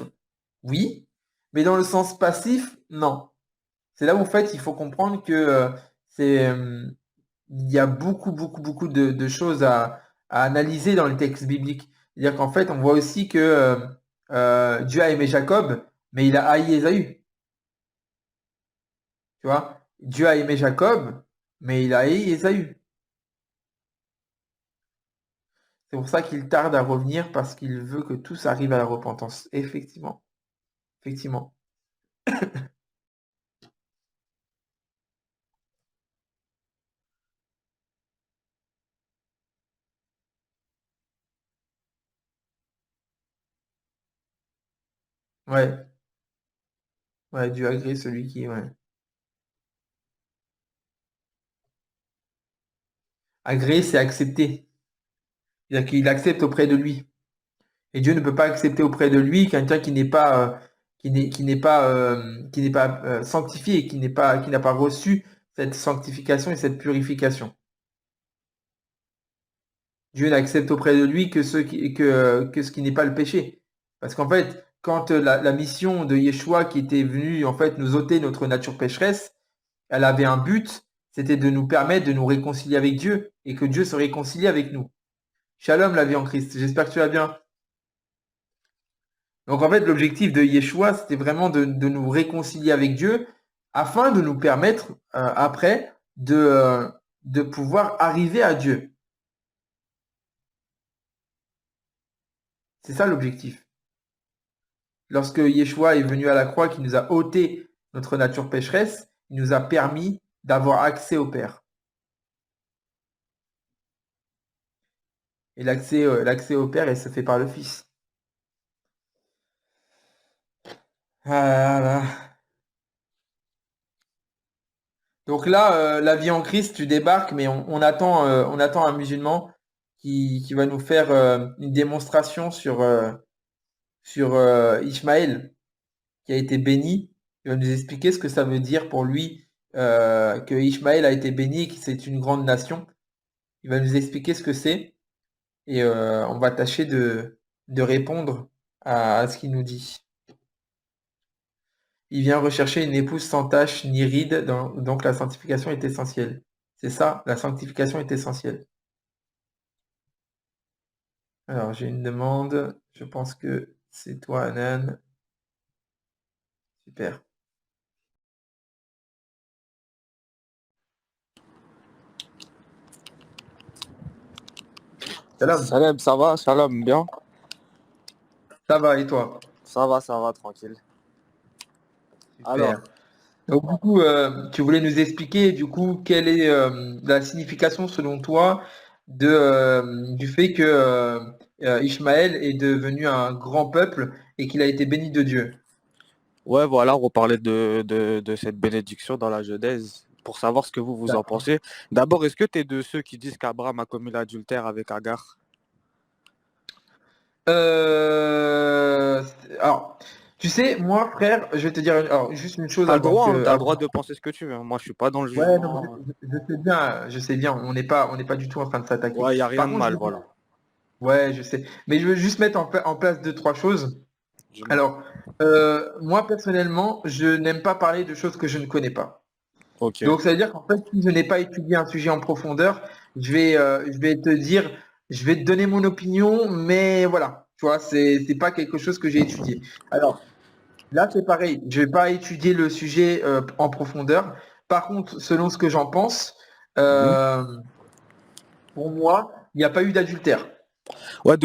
oui, mais dans le sens passif, non. C'est là où en fait il faut comprendre que c'est il y a beaucoup, beaucoup, beaucoup de choses à analyser dans les textes bibliques. C'est-à-dire qu'en fait, on voit aussi que Dieu a aimé Jacob, mais il a haï Ésaü. Tu vois? Dieu a aimé Jacob, mais il a haï Ésaü. C'est pour ça qu'il tarde à revenir parce qu'il veut que tous arrivent à la repentance. Effectivement. Effectivement. Ouais. Ouais, Dieu agrée celui qui. Ouais. Agréer, c'est accepter. C'est-à-dire qu'il accepte auprès de lui. Et Dieu ne peut pas accepter auprès de lui quelqu'un qui n'est pas sanctifié, qui n'a pas reçu cette sanctification et cette purification. Dieu n'accepte auprès de lui que ce qui n'est pas le péché. Parce qu'en fait, quand la mission de Yeshua qui était venue en fait nous ôter notre nature pécheresse, elle avait un but, c'était de nous permettre de nous réconcilier avec Dieu et que Dieu se réconcilie avec nous. Shalom la vie en Christ. J'espère que tu vas bien. Donc en fait, l'objectif de Yeshua, c'était vraiment de nous réconcilier avec Dieu afin de nous permettre après de pouvoir arriver à Dieu. C'est ça l'objectif. Lorsque Yeshua est venu à la croix, qui nous a ôté notre nature pécheresse, il nous a permis d'avoir accès au Père. Et l'accès au Père, il se fait par le Fils. Voilà. Donc là, la vie en Christ, tu débarques, mais on attend un musulman qui va nous faire une démonstration sur Ismaël, qui a été béni. Il va nous expliquer ce que ça veut dire pour lui que Ismaël a été béni et que c'est une grande nation. Il va nous expliquer ce que c'est et on va tâcher de répondre à ce qu'il nous dit. Il vient rechercher une épouse sans tache ni ride, donc la sanctification est essentielle. C'est ça, la sanctification est essentielle. Alors, j'ai une demande. Je pense que c'est toi, Anan. Super. Salam. Salam, ça va? Salam, bien? Ça va, et toi? Ça va, tranquille. Alors, Super. Donc, du coup, tu voulais nous expliquer, du coup, quelle est la signification, selon toi, du fait que Ishmaël est devenu un grand peuple et qu'il a été béni de Dieu. ouais, voilà, on parlait de cette bénédiction dans la Genèse pour savoir ce que vous en D'accord. pensez. D'abord, est-ce que tu es de ceux qui disent qu'Abraham a commis l'adultère avec Agar? Euh, alors, tu sais, moi, frère, je vais te dire alors, juste une chose T'as le avant droit, hein, que, t'as le droit de penser ce que tu veux, hein. Moi, je suis pas dans le ouais, non, jugement. je sais bien, on n'est pas du tout en train de s'attaquer. Ouais, il n'y a rien Par de contre, mal, voilà. ouais, je sais, mais je veux juste mettre en place deux, trois choses. Dis-moi. Alors, moi, personnellement, je n'aime pas parler de choses que je ne connais pas. Ok. Donc, ça veut dire qu'en fait, si je n'ai pas étudié un sujet en profondeur, je vais te dire, je vais te donner mon opinion, mais voilà, tu vois, c'est pas quelque chose que j'ai étudié. Alors, là, c'est pareil. Je vais pas étudier le sujet en profondeur. Par contre, selon ce que j'en pense, Mhm. euh, pour moi, il n'y a pas eu d'adultère. Ouais,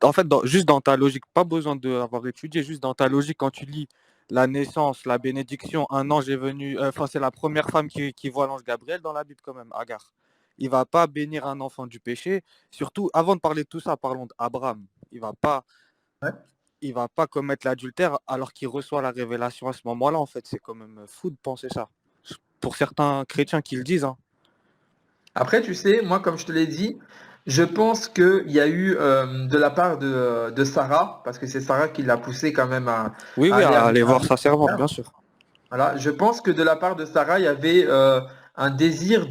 en fait, juste dans ta logique, pas besoin d'avoir étudié, juste dans ta logique, quand tu lis la naissance, la bénédiction, un ange est venu, enfin, c'est la première femme qui voit l'ange Gabriel dans la Bible, quand même, Agar. Il va pas bénir un enfant du péché. Surtout, avant de parler de tout ça, parlons d'Abraham. Ouais. Il va pas commettre l'adultère alors qu'il reçoit la révélation à ce moment-là. En fait, c'est quand même fou de penser ça. Pour certains chrétiens qui le disent, hein. Après, tu sais, moi, comme je te l'ai dit, je pense qu'il y a eu de la part de Sarah, parce que c'est Sarah qui l'a poussé quand même Oui, à oui, aller à aller à voir aller sa en servante, guerre. bien sûr. Voilà, je pense que de la part de Sarah, il y avait un désir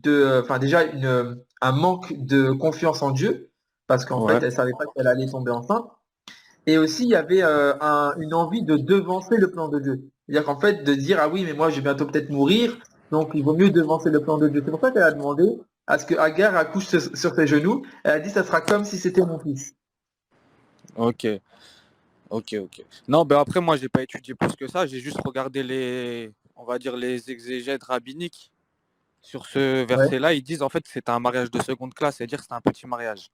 enfin déjà un manque de confiance en Dieu, parce qu'en Ouais. fait, elle savait pas qu'elle allait tomber enceinte. Et aussi, il y avait une envie de devancer le plan de Dieu. C'est-à-dire qu'en fait, de dire, ah oui, mais moi, je vais bientôt peut-être mourir, donc il vaut mieux devancer le plan de Dieu. C'est pour ça qu'elle a demandé à ce que Agar accouche sur ses genoux. Elle a dit, ça sera comme si c'était mon fils. Ok. Ok, ok. Non, ben après, moi, j'ai pas étudié plus que ça. J'ai juste regardé on va dire, les exégètes rabbiniques sur ce Ouais. verset-là. Ils disent en fait que c'était un mariage de seconde classe, c'est-à-dire que c'était un petit mariage.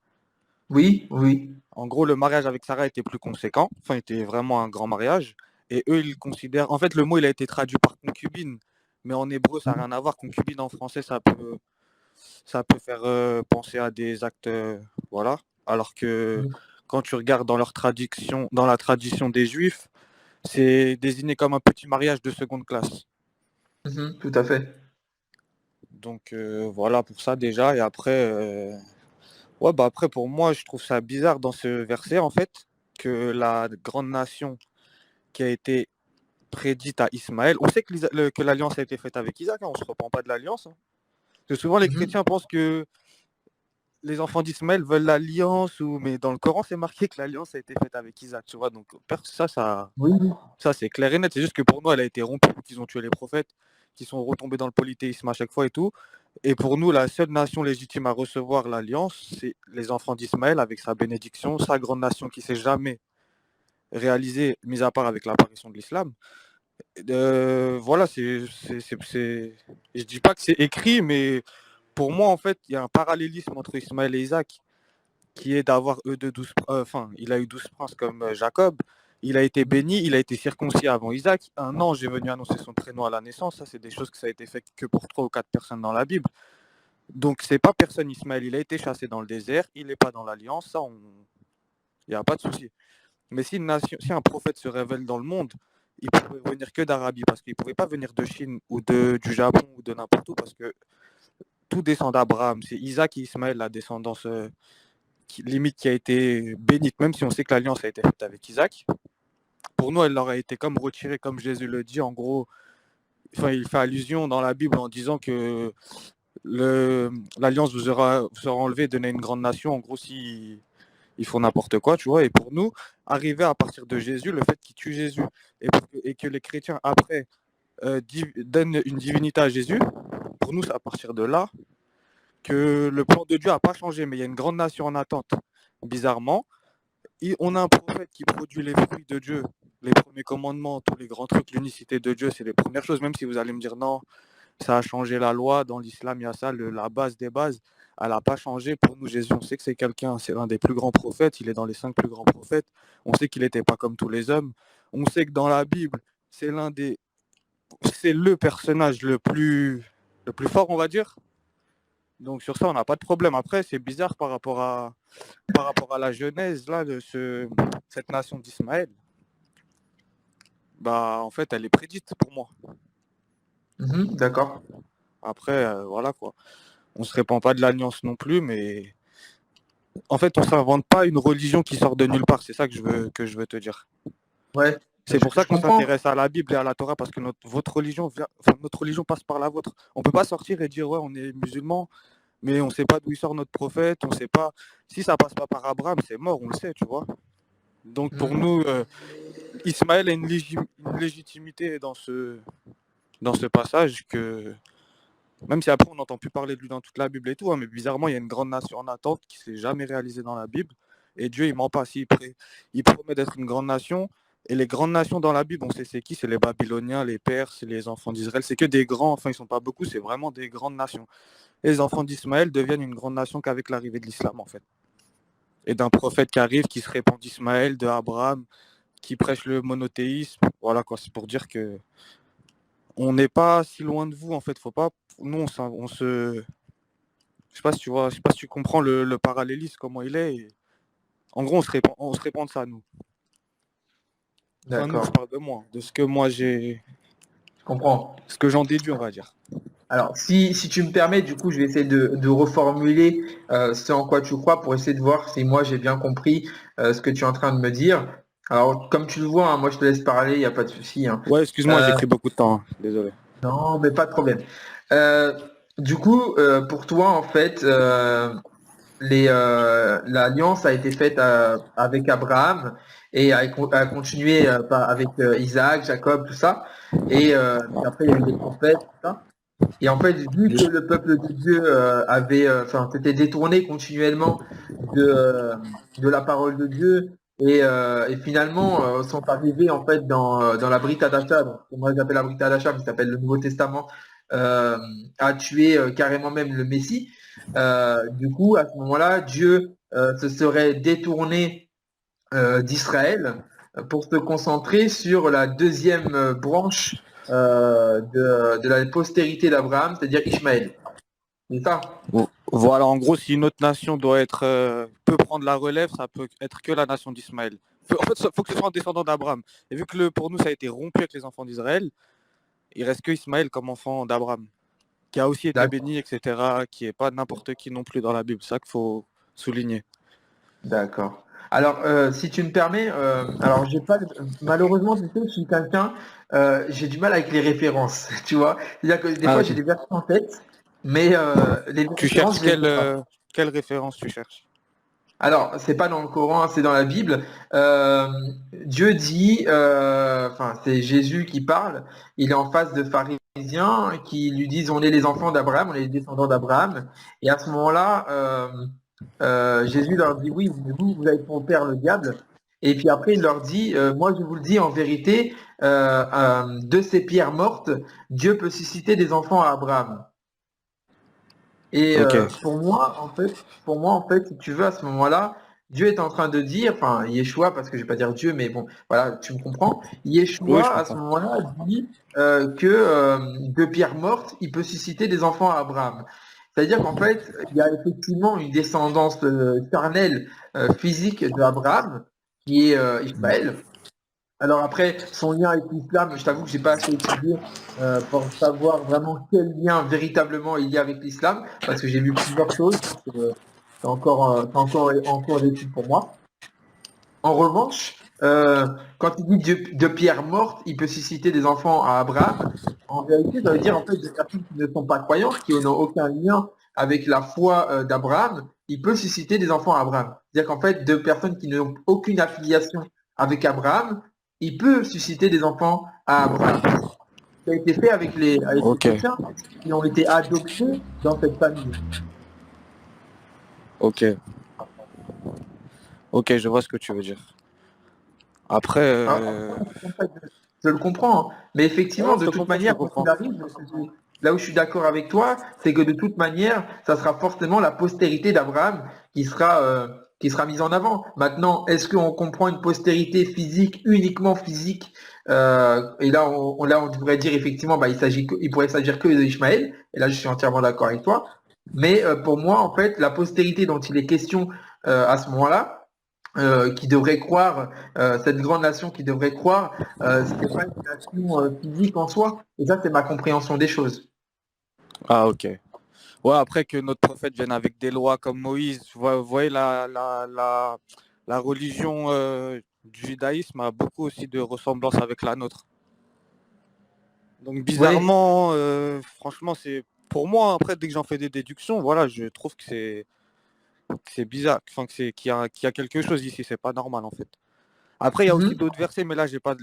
Oui, oui. En gros, le mariage avec Sarah était plus conséquent. Enfin, était vraiment un grand mariage. Et eux, ils considèrent. En fait, le mot, il a été traduit par concubine. Mais en hébreu, ça n'a rien à voir. Concubine en français, ça peut faire penser à des actes. Voilà. Alors que Mhm. quand tu regardes dans la tradition des Juifs, c'est désigné comme un petit mariage de seconde classe. Mhm, tout à fait. Donc voilà pour ça déjà. Et après, ouais, bah après pour moi, je trouve ça bizarre dans ce verset en fait que la grande nation qui a été prédite à Ismaël, on sait que l'alliance a été faite avec Isaac, hein, on ne se reprend pas de l'alliance, hein. Parce que souvent les Mhm. chrétiens pensent que les enfants d'Ismaël veulent l'alliance, mais dans le Coran c'est marqué que l'alliance a été faite avec Isaac, tu vois. Donc Oui, oui. ça, c'est clair et net. C'est juste que pour nous, elle a été rompue, qu'ils ont tué les prophètes, qui sont retombés dans le polythéisme à chaque fois et tout. Et pour nous, la seule nation légitime à recevoir l'alliance, c'est les enfants d'Ismaël avec sa bénédiction, sa grande nation qui s'est jamais réalisée, mis à part avec l'apparition de l'islam. Voilà, je dis pas que c'est écrit, mais pour moi, en fait, il y a un parallélisme entre Ismaël et Isaac, qui est d'avoir eux deux 12, enfin, il a eu 12 princes comme Jacob, il a été béni, il a été circoncis avant Isaac. Un ange est venu annoncer son prénom à la naissance. Ça, c'est des choses que ça a été fait que pour 3 ou 4 personnes dans la Bible. Donc, c'est pas personne Ismaël. Il a été chassé dans le désert. Il n'est pas dans l'alliance. Ça, il n'y a pas de souci. Mais si si un prophète se révèle dans le monde, il ne pouvait venir que d'Arabie parce qu'il ne pouvait pas venir de Chine ou du Japon ou de n'importe où parce que tout descend d'Abraham. C'est Isaac et Ismaël, la descendance limite qui a été bénite, même si on sait que l'alliance a été faite avec Isaac. Pour nous, elle leur a été comme retirée, comme Jésus le dit. En gros, il fait allusion dans la Bible en disant que l'alliance vous sera enlevée, donnée à une grande nation. En gros, si ils font n'importe quoi, tu vois. Et pour nous, arriver à partir de Jésus, le fait qu'il tue Jésus et que les chrétiens, après, donnent une divinité à Jésus, pour nous, c'est à partir de là que le plan de Dieu n'a pas changé, mais il y a une grande nation en attente. Bizarrement, on a un prophète qui produit les fruits de Dieu, les premiers commandements, tous les grands trucs, l'unicité de Dieu, c'est les premières choses, même si vous allez me dire non, ça a changé la loi, dans l'islam, il y a ça, la base des bases, elle n'a pas changé. Pour nous, Jésus, on sait que c'est l'un des plus grands prophètes, il est dans les 5 plus grands prophètes, on sait qu'il n'était pas comme tous les hommes, on sait que dans la Bible, c'est le personnage le plus fort, on va dire. Donc sur ça, on n'a pas de problème. Après, c'est bizarre par rapport à la genèse là, de cette nation d'Ismaël. Bah, en fait, elle est prédite pour moi. D'accord. Après, voilà quoi. On se répand pas de l'alliance non plus, mais en fait, on s'invente pas une religion qui sort de nulle part. C'est ça que je veux te dire. Ouais. C'est pour ça qu'on comprends. s'intéresse à la Bible et à la Torah, parce que notre religion passe par la vôtre. On peut pas sortir et dire ouais, on est musulman, mais on sait pas d'où il sort notre prophète, on sait pas. Si ça passe pas par Abraham, c'est mort, on le sait, tu vois. Donc pour nous, Ismaël a une légitimité dans ce passage que, même si après on n'entend plus parler de lui dans toute la Bible et tout, hein, mais bizarrement, il y a une grande nation en attente qui s'est jamais réalisée dans la Bible. Et Dieu, il ment pas. Il promet d'être une grande nation. Et les grandes nations dans la Bible, on sait c'est qui? C'est les Babyloniens, les Perses, les enfants d'Israël. C'est que des grands, enfin ils sont pas beaucoup, c'est vraiment des grandes nations. Et les enfants d'Ismaël deviennent une grande nation qu'avec l'arrivée de l'islam en fait. Et d'un prophète qui arrive, qui se répand d'Ismaël, de Abraham, qui prêche le monothéisme. Voilà quoi, c'est pour dire que on n'est pas si loin de vous en fait. Faut pas, nous on se, je sais pas si tu vois, je sais pas si tu comprends le parallélisme comment il est. Et en gros, on se répand de ça nous. Enfin, nous, je parle de moi, de ce que moi j'ai. Je comprends. Ce que j'en déduis, on va dire. Alors, si tu me permets, du coup, je vais essayer de reformuler ce en quoi tu crois pour essayer de voir si moi j'ai bien compris ce que tu es en train de me dire. Alors, comme tu le vois, hein, moi je te laisse parler, il n'y a pas de souci. Hein. Ouais, excuse-moi, j'ai pris beaucoup de temps, hein. Désolé. Non, mais pas de problème. Du coup, pour toi, en fait, l'alliance a été faite avec Abraham et a continué avec Isaac, Jacob, tout ça. Et après, il y a eu des prophètes, tout ça. Et en fait, vu que le peuple de Dieu s'était détourné continuellement de la parole de Dieu et finalement sont arrivés en fait dans la Brit Hadasha, donc moi j'appelle la Brit Hadasha, mais ça s'appelle le Nouveau Testament, à tuer carrément même le Messie. Du coup, à ce moment-là, Dieu se serait détourné d'Israël pour se concentrer sur la deuxième branche de la postérité d'Abraham, c'est-à-dire Ishmaël. C'est ça? Voilà, en gros, si une autre nation peut prendre la relève, ça peut être que la nation d'Ismaël. En fait, il faut que ce soit un descendant d'Abraham. Et vu que pour nous, ça a été rompu avec les enfants d'Israël, il reste que Ismaël comme enfant d'Abraham, qui a aussi été béni, etc., qui n'est pas n'importe qui non plus dans la Bible. C'est ça qu'il faut souligner. D'accord. Alors, si tu me permets, alors j'ai pas, malheureusement, tu sais, je suis quelqu'un, j'ai du mal avec les références, tu vois. C'est-à-dire que des fois, j'ai des versions en tête, mais les tu références, cherches quelle référence tu cherches? Alors, c'est pas dans le Coran, c'est dans la Bible. Dieu dit, c'est Jésus qui parle. Il est en face de pharisiens qui lui disent, on est les enfants d'Abraham, on est les descendants d'Abraham. Et à ce moment-là, Jésus leur dit, oui, vous avez pour père le diable. Et puis après, il leur dit, moi je vous le dis en vérité, de ces pierres mortes, Dieu peut susciter des enfants à Abraham. Et pour moi, en fait, si tu veux, à ce moment-là, Dieu est en train de dire, enfin, Yeshua, parce que je vais pas dire Dieu, mais bon, voilà, tu me comprends. Oui, je Yeshua, à ce comprends. moment-là, dit que de pierre morte, il peut susciter des enfants à Abraham. C'est-à-dire qu'en fait, il y a effectivement une descendance charnelle, physique d'Abraham, qui est Ismaël. Alors après, son lien avec l'islam, je t'avoue que j'ai pas assez étudié pour savoir vraiment quel lien véritablement il y a avec l'islam, parce que j'ai vu plusieurs choses. Donc, en cours d'étude pour moi. En revanche, quand il dit de pierre morte, il peut susciter des enfants à Abraham. En vérité, ça veut dire en fait des personnes qui ne sont pas croyantes, qui n'ont aucun lien avec la foi d'Abraham, il peut susciter des enfants à Abraham. C'est-à-dire qu'en fait, de personnes qui n'ont aucune affiliation avec Abraham, il peut susciter des enfants à Abraham. Ça a été fait avec les Ok, chrétiens qui ont été adoptés dans cette famille. ok, ok, je vois ce que tu veux dire. Après, Alors, en fait, je le comprends, hein. Mais effectivement, non, de toute je te manière, quand comprends. il arrive, là où je suis d'accord avec toi, c'est que de toute manière, ça sera forcément la postérité d'Abraham qui sera mise en avant. Maintenant, est-ce qu'on comprend une postérité physique, uniquement physique, et là, on devrait dire effectivement, bah, il pourrait s'agir que d'Ishmaël, et là, je suis entièrement d'accord avec toi. Mais pour moi, en fait, la postérité dont il est question à ce moment-là, qui devrait croire, cette grande nation qui devrait croire, c'était pas une nation physique en soi. Et ça, c'est ma compréhension des choses. Ah, ok. Ouais, après que notre prophète vienne avec des lois comme Moïse, vous voyez, la religion du judaïsme a beaucoup aussi de ressemblances avec la nôtre. Donc Oui. bizarrement, franchement, c'est pour moi, après, dès que j'en fais des déductions, voilà, je trouve que c'est bizarre, enfin, qu'il y a quelque chose ici, c'est pas normal en fait. Après, il y a aussi Mhm. d'autres versets, mais là, j'ai pas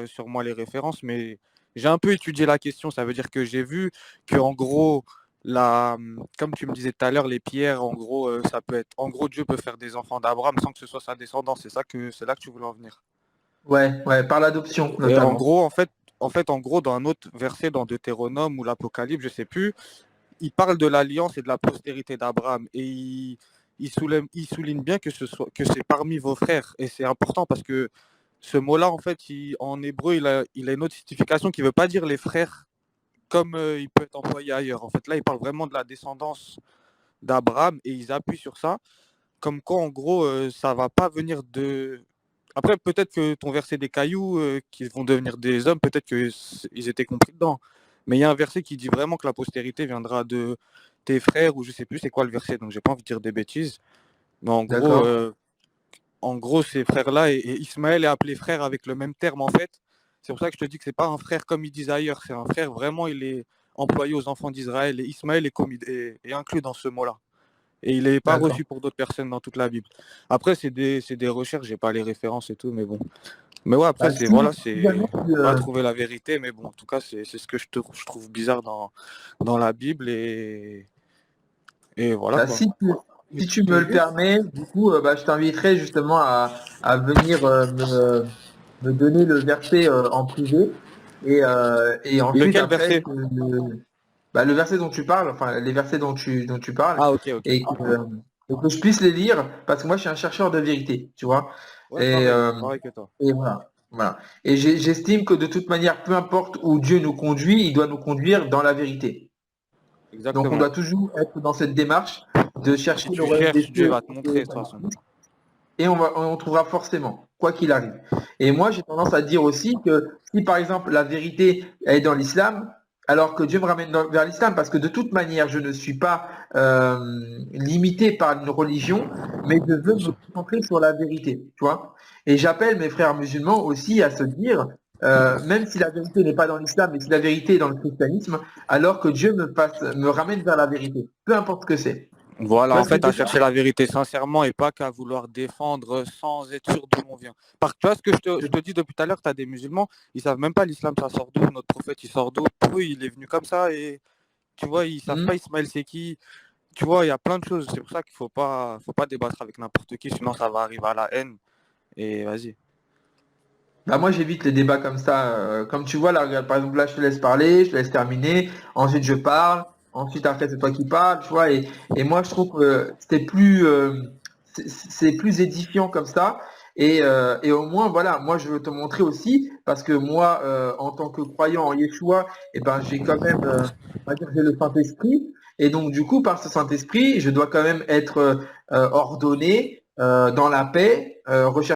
sur moi les références, mais j'ai un peu étudié la question. Ça veut dire que j'ai vu que, en gros, comme tu me disais tout à l'heure, les pierres, en gros, ça peut être, en gros, Dieu peut faire des enfants d'Abraham sans que ce soit sa descendance. C'est là que tu voulais en venir. Ouais, ouais, par l'adoption Et en notamment. gros, en gros, dans un autre verset, dans Deutéronome ou l'Apocalypse, je sais plus, il parle de l'alliance et de la postérité d'Abraham. Et il souligne bien que c'est parmi vos frères. Et c'est important parce que ce mot-là, en fait, en hébreu, il a une autre signification qui ne veut pas dire les frères comme il peut être employé ailleurs. En fait, là, il parle vraiment de la descendance d'Abraham et ils appuient sur ça, comme quoi, en gros, ça ne va pas venir de. Après, peut-être que ton verset des cailloux qui vont devenir des hommes, peut-être qu'ils étaient compris dedans. Mais il y a un verset qui dit vraiment que la postérité viendra de tes frères, ou je sais plus c'est quoi le verset, donc j'ai pas envie de dire des bêtises. Mais D'accord. en gros, ces frères-là, et Ismaël est appelé frère avec le même terme en fait. C'est pour ça que je te dis que c'est pas un frère comme ils disent ailleurs, c'est un frère vraiment, il est employé aux enfants d'Israël, et Ismaël est inclus dans ce mot-là. Et il n'est pas D'accord. reçu pour d'autres personnes dans toute la Bible. Après, c'est des recherches, j'ai pas les références et tout, mais bon. Mais ouais, après, Bah, c'est si, voilà, si jamais pas trouver la vérité, mais bon, en tout cas, c'est ce que je trouve bizarre dans la Bible, et voilà bah, quoi. si tu me le permets, du coup, bah, je t'inviterai justement à venir me donner le verset en privé. Et ensuite, Lequel après, verset? bah, le verset dont tu parles, enfin les versets dont tu parles, Ah, ok, ok. et que je puisse les lire, parce que moi je suis un chercheur de vérité, tu vois. Ouais, Et, pareil, pareil que toi. et voilà, voilà. Et j'estime que de toute manière, peu importe où Dieu nous conduit, il doit nous conduire dans la vérité. Donc on Exactement. doit toujours être dans cette démarche de Si chercher le tu royaume des cherches, Dieu cieux va te montrer de toute façon. et on trouvera forcément, quoi qu'il arrive. Et moi, j'ai tendance à dire aussi que si, par exemple, la vérité est dans l'islam, alors que Dieu me ramène vers l'islam, parce que de toute manière, je ne suis pas limité par une religion, mais je veux me concentrer sur la vérité, tu vois. Et j'appelle mes frères musulmans aussi à se dire, même si la vérité n'est pas dans l'islam, mais si la vérité est dans le christianisme, alors que Dieu me ramène vers la vérité, peu importe ce que c'est. Tu Voilà, vois en ce que fait, je à veux dire? chercher la vérité sincèrement et pas qu'à vouloir défendre sans être sûr d'où on vient. Tu vois ce que je te dis depuis tout à l'heure, tu as des musulmans, ils savent même pas l'islam, ça sort d'où, notre prophète, il sort d'où. Pour eux, il est venu comme ça et tu vois, ils savent Hmm. pas Ismaël c'est qui. Tu vois, il y a plein de choses. C'est pour ça qu'il faut pas débattre avec n'importe qui, sinon ça va arriver à la haine. Et vas-y. Bah moi j'évite les débats comme ça. Comme tu vois là, regarde, par exemple là je te laisse parler, je te laisse terminer, ensuite je parle, ensuite après c'est toi qui parles, tu vois. Et moi je trouve que c'est plus édifiant comme ça. Et au moins, voilà, moi je veux te montrer aussi, parce que moi, en tant que croyant en Yeshua, eh ben, j'ai quand même, on va dire, j'ai le Saint-Esprit. Et donc, du coup, par ce Saint-Esprit, je dois quand même être ordonné dans la paix, rechercher